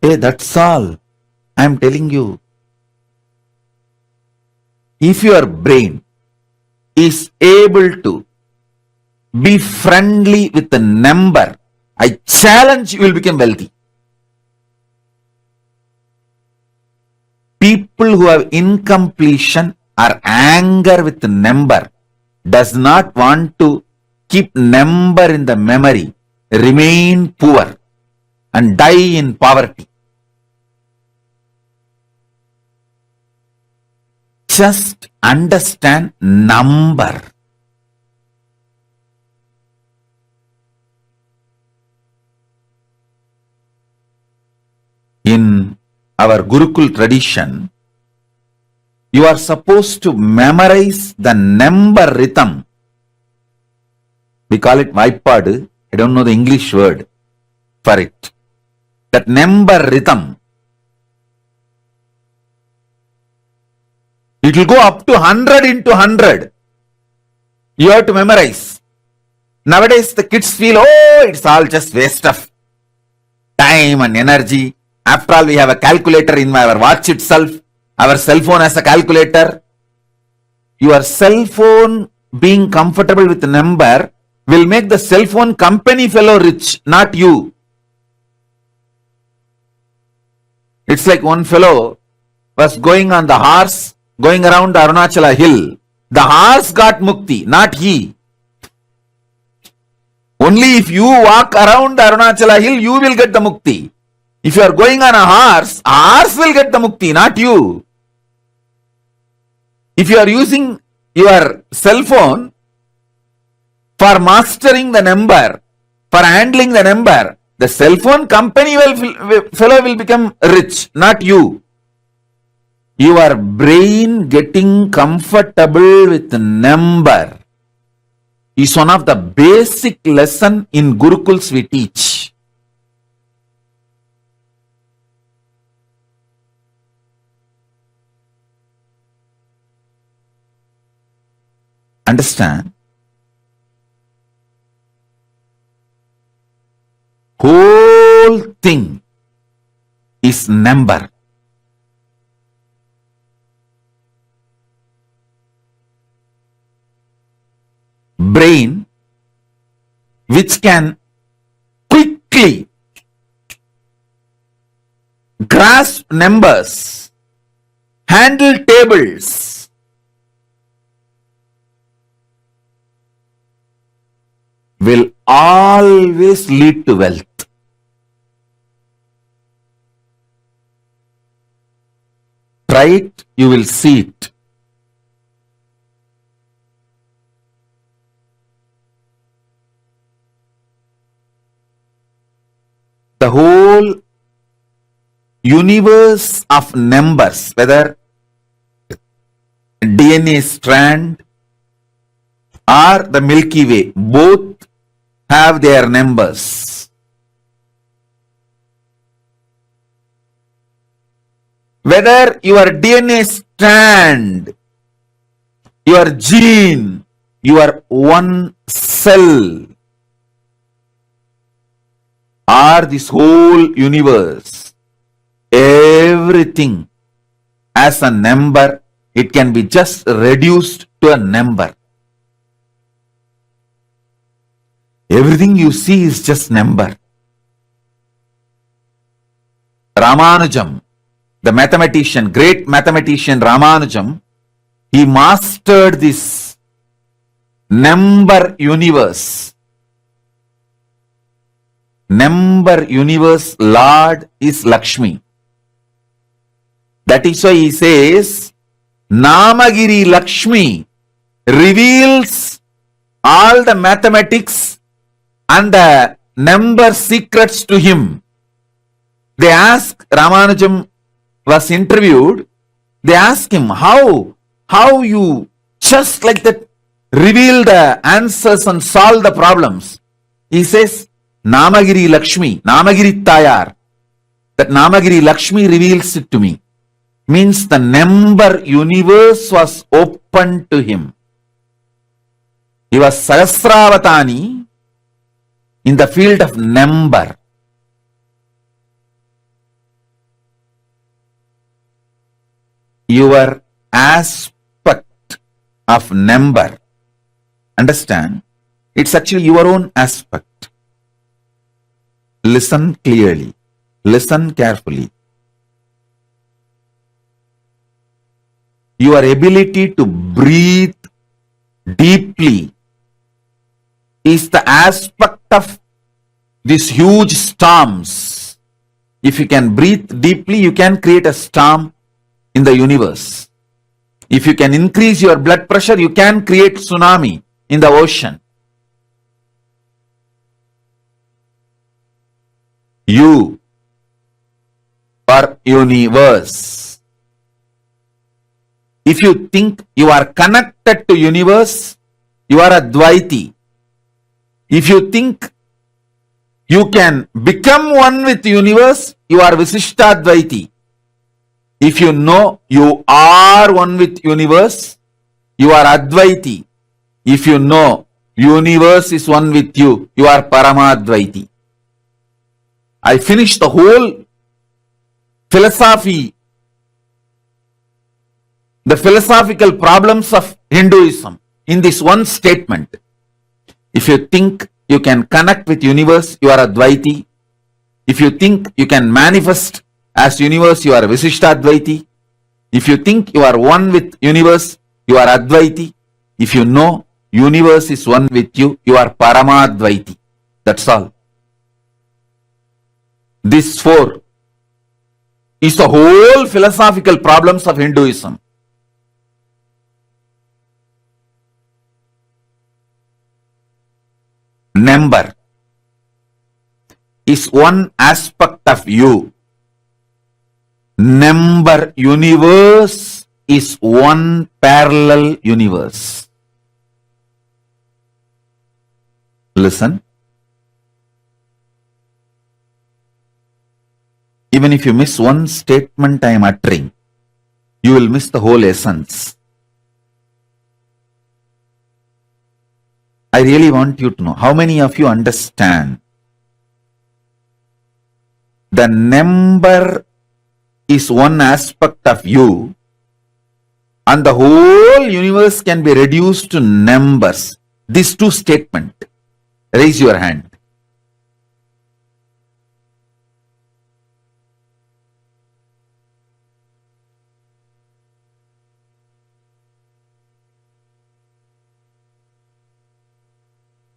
Hey, that's all. I am telling you. If your brain is able to be friendly with the number, I challenge you will become wealthy. People who have incompletion or anger with the number does not want to keep number in the memory, remain poor and die in poverty. Just understand number. In our Gurukul tradition, you are supposed to memorize the number rhythm. We call it Vaipadu. I don't know the English word for it. That number rhythm. It will go up to 100 into 100. You have to memorize. Nowadays the kids feel, oh, it's all just waste of time and energy. After all, we have a calculator in our watch itself. Our cell phone has a calculator. Your cell phone being comfortable with the number will make the cell phone company fellow rich, not you. It's like one fellow was going on the horse, going around Arunachala hill. The horse got mukti, not he. Only if you walk around Arunachala hill, you will get the mukti. If you are going on a horse will get the mukti, not you. If you are using your cell phone for mastering the number, for handling the number, the cell phone company fellow will become rich, not you. Your brain getting comfortable with the number is one of the basic lesson in Gurukuls we teach. Understand? Whole thing is number. Brain, which can quickly grasp numbers, handle tables, will always lead to wealth. Try it, you will see it. The whole universe of numbers, whether DNA strand or the Milky Way, both have their numbers. Whether your DNA strand, your gene your one cell, or this whole universe, everything as a number, it can be just reduced to a number. Everything you see is just number. Ramanujam, the mathematician, great mathematician Ramanujam, he mastered this number universe. Number universe Lord is Lakshmi. That is why he says, Namagiri Lakshmi reveals all the mathematics and the number secrets to him. They ask, Ramanujam was interviewed, they ask him, how you just like that reveal the answers and solve the problems. He says, Namagiri Lakshmi, Namagiri Tayar. That Namagiri Lakshmi reveals it to me. Means the number universe was open to him. He was Sahasravatani in the field of number. Your aspect of number, understand, it's actually your own aspect. Listen clearly, listen carefully. Your ability to breathe deeply is the aspect of these huge storms. If you can breathe deeply, you can create a storm in the universe. If you can increase your blood pressure, you can create tsunami in the ocean. You are universe. If you think you are connected to universe, you are Advaiti. If you think you can become one with the universe, you are Visishtadvaiti. If you know you are one with universe, you are Advaiti. If you know universe is one with you, you are Paramadvaiti. I finished the whole philosophy, the philosophical problems of Hinduism in this one statement. If you think you can connect with universe, you are Advaiti. If you think you can manifest as universe, you are Visishtadvaiti. If you think you are one with universe, you are Advaiti. If you know universe is one with you, you are Paramadvaiti. That's all. This four is the whole philosophical problems of Hinduism. Number is one aspect of you. Number universe is one parallel universe. Listen. Even if you miss one statement I am uttering, you will miss the whole essence. I really want you to know, how many of you understand the number is one aspect of you and the whole universe can be reduced to numbers? These two statements. Raise your hand.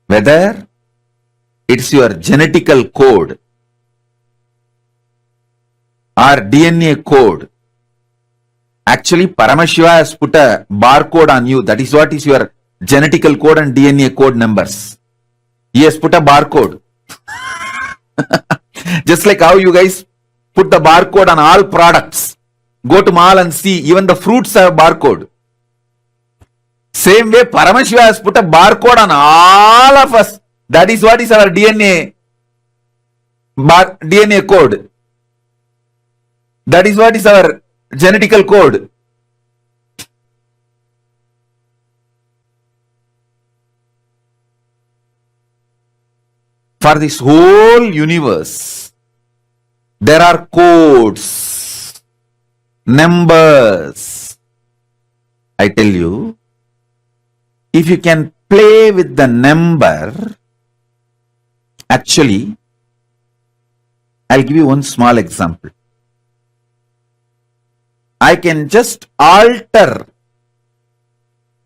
Whether it's your genetical code or DNA code. Actually, Paramashiva has put a barcode on you. That is what is your genetical code and DNA code numbers. He has put a barcode. Just like how you guys put the barcode on all products. Go to mall and see, even the fruits have barcode. Same way, Paramashiva has put a barcode on all of us. That is what is our DNA code. That is what is our genetical code. For this whole universe, there are codes, numbers. I tell you, if you can play with the number, actually, I'll give you one small example. I can just alter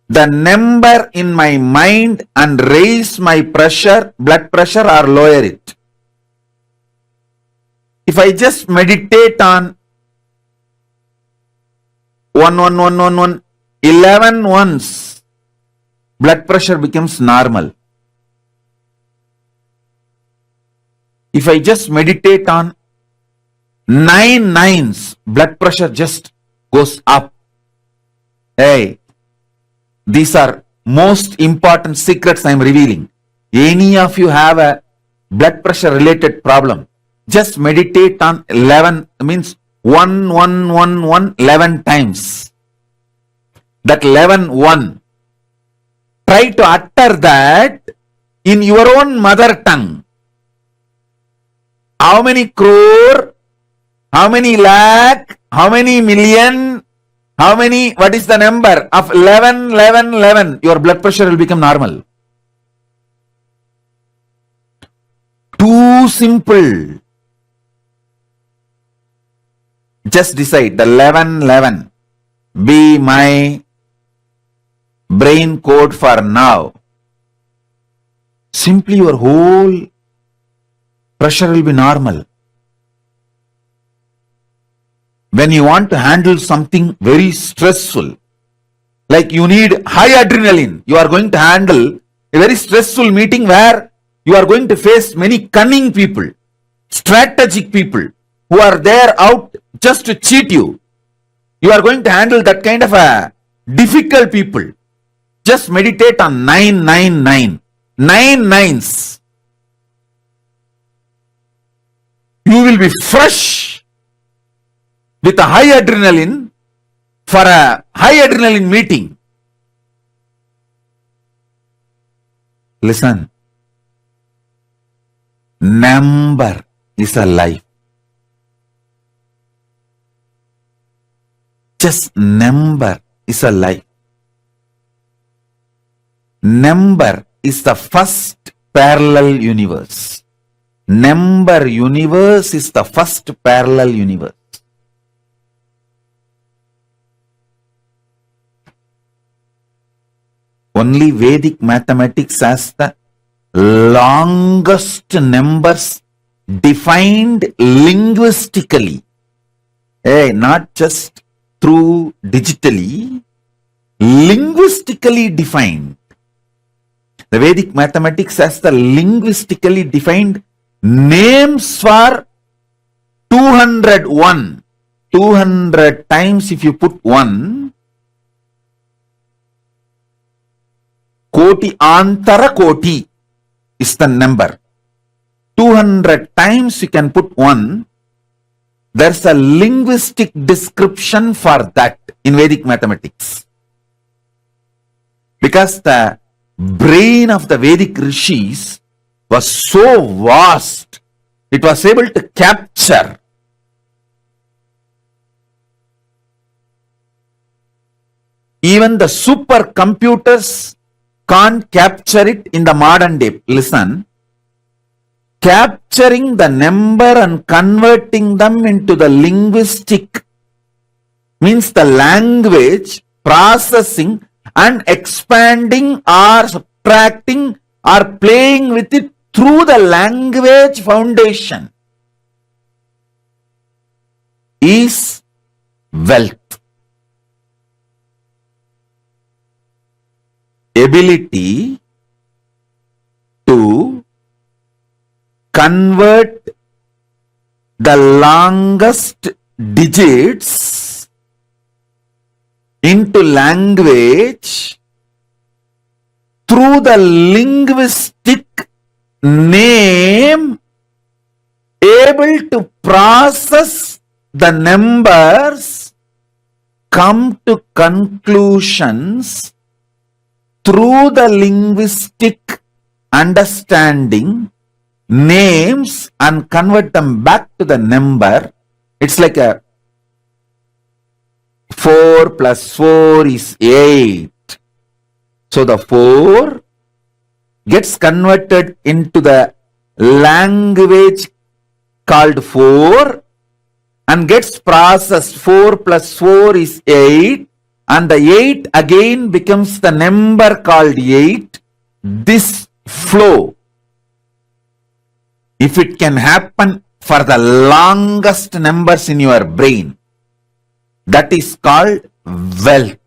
the number in my mind and raise my pressure, blood pressure, or lower it. If I just meditate on 11 once, blood pressure becomes normal. If I just meditate on 9 nines, blood pressure just goes up. Hey, these are most important secrets I am revealing. Any of you have a blood pressure related problem, just meditate on 11, means 11 times. That 11. Try to utter that in your own mother tongue. How many crore, how many lakh, how many million, how many, what is the number of 11? Your blood pressure will become normal. Too simple. Just decide the 11 be my brain code for now. Simply your whole pressure will be normal. When you want to handle something very stressful, like you need high adrenaline, you are going to handle a very stressful meeting where you are going to face many cunning people, strategic people who are there out just to cheat you. You are going to handle that kind of a difficult people. Just meditate on 9. 9 nines. You will be fresh with a high adrenaline for a high adrenaline meeting. Listen. Number is a life. Just number is a life. Number is the first parallel universe. Number universe is the first parallel universe. Only Vedic mathematics has the longest numbers defined linguistically. Hey, not just through digitally, linguistically defined. The Vedic mathematics has the linguistically defined names for 201. 200 times if you put 1, Koti Antara Koti is the number. 200 times you can put 1. There's a linguistic description for that in Vedic mathematics. Because the brain of the Vedic rishis was so vast, it was able to capture even the supercomputers can't capture it in the modern day. Listen, capturing the number and converting them into the linguistic means the language, processing and expanding or subtracting or playing with it through the language foundation is wealth. Ability to convert the longest digits into language through the linguistic name, able to process the numbers, come to conclusions through the linguistic understanding names and convert them back to the number. It's like a 4 plus 4 is 8. So the 4 gets converted into the language called 4 and gets processed. 4 plus 4 is 8, and the 8 again becomes the number called 8. This flow, if it can happen for the longest numbers in your brain, that is called wealth.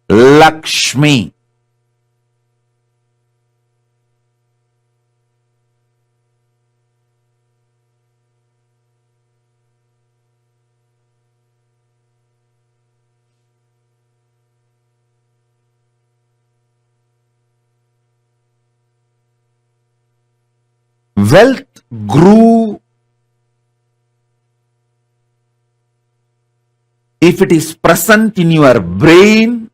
Lakshmi. Wealth grew if it is present in your brain.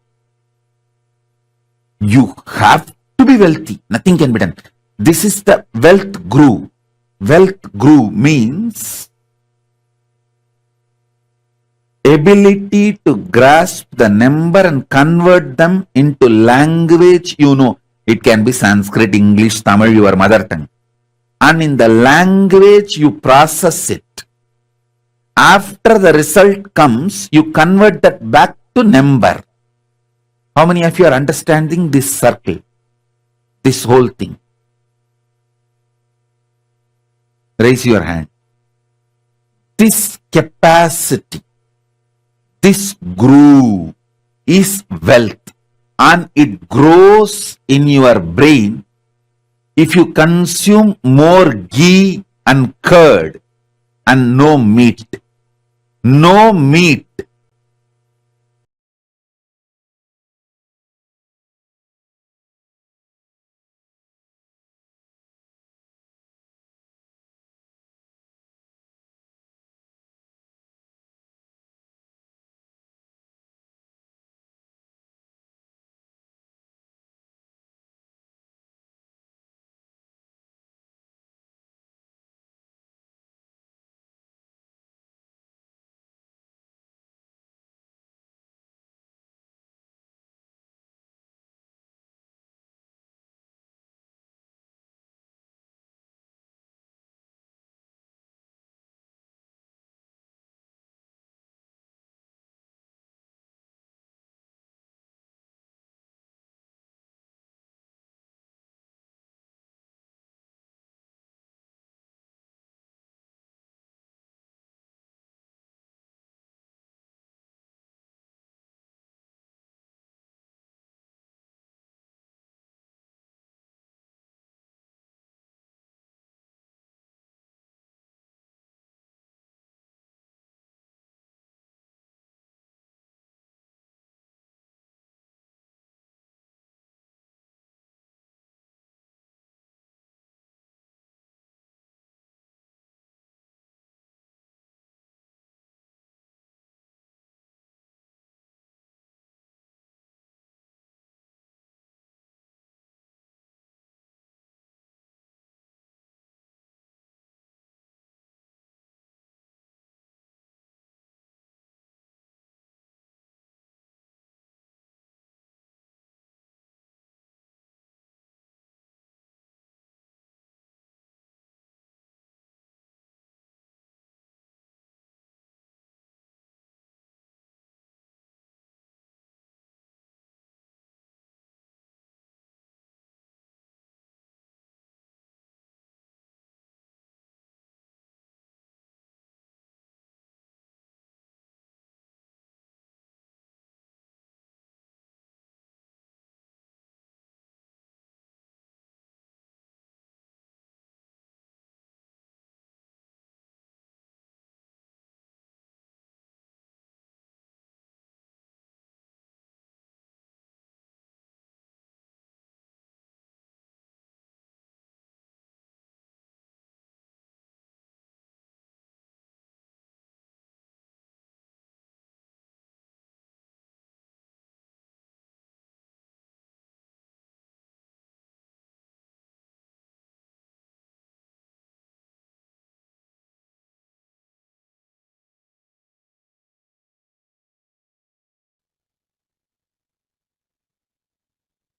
You have to be wealthy. Nothing can be done. This is the wealth grew. Wealth grew means ability to grasp the number and convert them into language you know. It can be Sanskrit, English, Tamil, your mother tongue. And in the language you process it. After the result comes, you convert that back to number. How many of you are understanding this circle? This whole thing? Raise your hand. This capacity, this groove is wealth, and it grows in your brain if you consume more ghee and curd and no meat. No meat.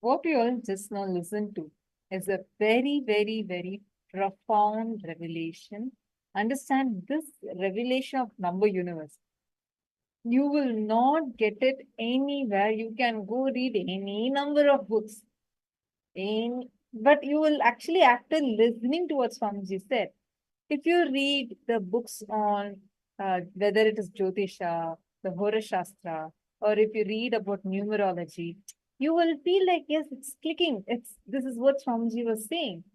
What we all just now listened to is a very, very, very profound revelation. Understand this revelation of number universe. You will not get it anywhere. You can go read any number of books. But you will actually, after listening to what Swamiji said, if you read the books on whether it is Jyotisha, the Hora Shastra, or if you read about numerology, you will feel like, yes, it's clicking. This is what Swamiji was saying.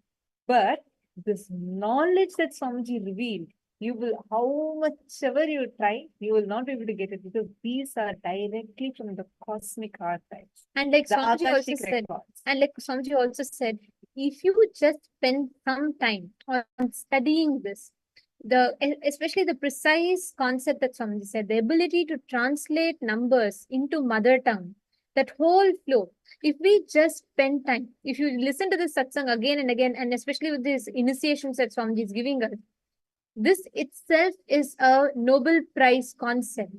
But this knowledge that Swamiji revealed, you will, how much ever you try, you will not be able to get it because these are directly from the cosmic archives. And like Swamiji also said, if you just spend some time on studying this, especially the precise concept that Swamiji said, the ability to translate numbers into mother tongue, that whole flow. If we just spend time, if you listen to this satsang again and again, and especially with these initiations that Swamiji is giving us, this itself is a Nobel Prize concept.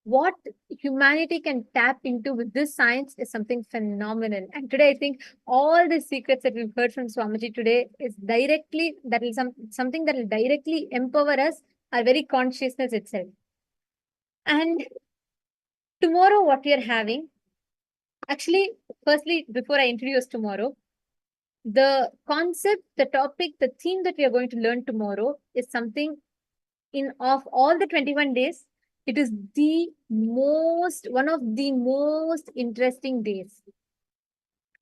What humanity can tap into with this science is something phenomenal. And today, I think all the secrets that we've heard from Swamiji today is directly, that is something that will directly empower us, our very consciousness itself. And tomorrow, what we are having, actually, firstly, before I introduce tomorrow, the concept, the topic, the theme that we are going to learn tomorrow is something of all the 21 days, it is one of the most interesting days.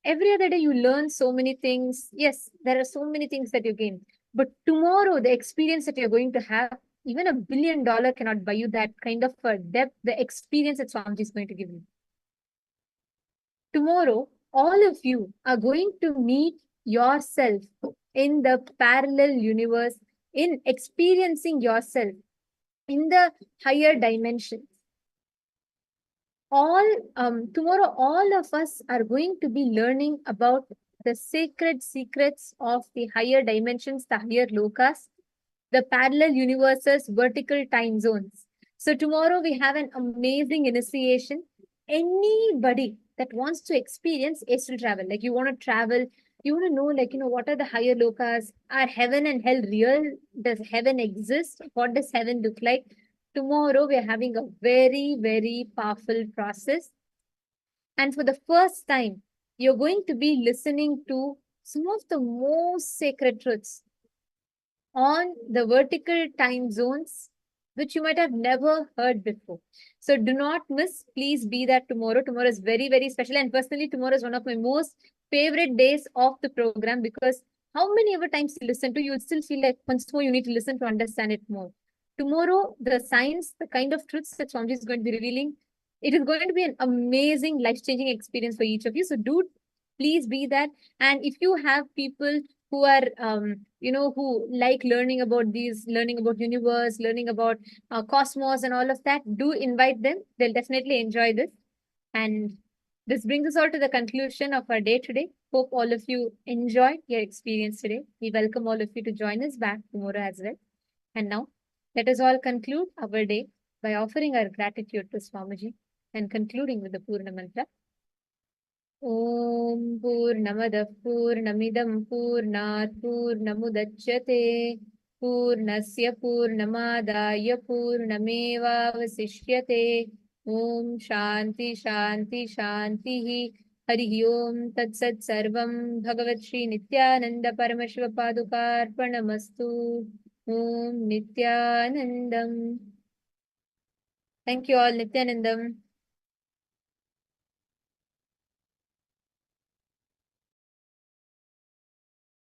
Every other day you learn so many things. Yes, there are so many things that you gain. But tomorrow, the experience that you're going to have, even $1 billion cannot buy you that kind of depth, the experience that Swamiji is going to give you. Tomorrow, all of you are going to meet yourself in the parallel universe, in experiencing yourself in the higher dimensions. Tomorrow, all of us are going to be learning about the sacred secrets of the higher dimensions, the higher lokas, the parallel universes, vertical time zones. So tomorrow we have an amazing initiation. Anybody that wants to experience astral travel, like you want to travel, you want to know, like, what are the higher lokas? Are heaven and hell real? Does heaven exist? What does heaven look like? Tomorrow, we are having a very, very powerful process. And for the first time, you're going to be listening to some of the most sacred truths on the vertical time zones, which you might have never heard before. So do not miss. Please be there tomorrow. Tomorrow is very, very special. And personally, tomorrow is one of my most favorite days of the program because how many ever times you listen to, you still feel like once more you need to listen to understand it more. Tomorrow, the science, the kind of truths that Swamiji is going to be revealing, it is going to be an amazing, life-changing experience for each of you. So do please be that. And if you have people who are, who like learning about universe, learning about cosmos and all of that, do invite them. They'll definitely enjoy this. And this brings us all to the conclusion of our day today. Hope all of you enjoyed your experience today. We welcome all of you to join us back tomorrow as well. And now, let us all conclude our day by offering our gratitude to Swamiji and concluding with the Purna Mantra. Om Purnamadav Purnamidam Purnat Purnamudachyate Purnasya Purnamadaya Purnamevavasishyate Om Shanti Shanti Shanti Hari Om Tat Sat Sarvam Bhagavat Shri Nityananda Paramashiva Padukarpanamastu Om Nityanandam. Thank you all, Nityanandam.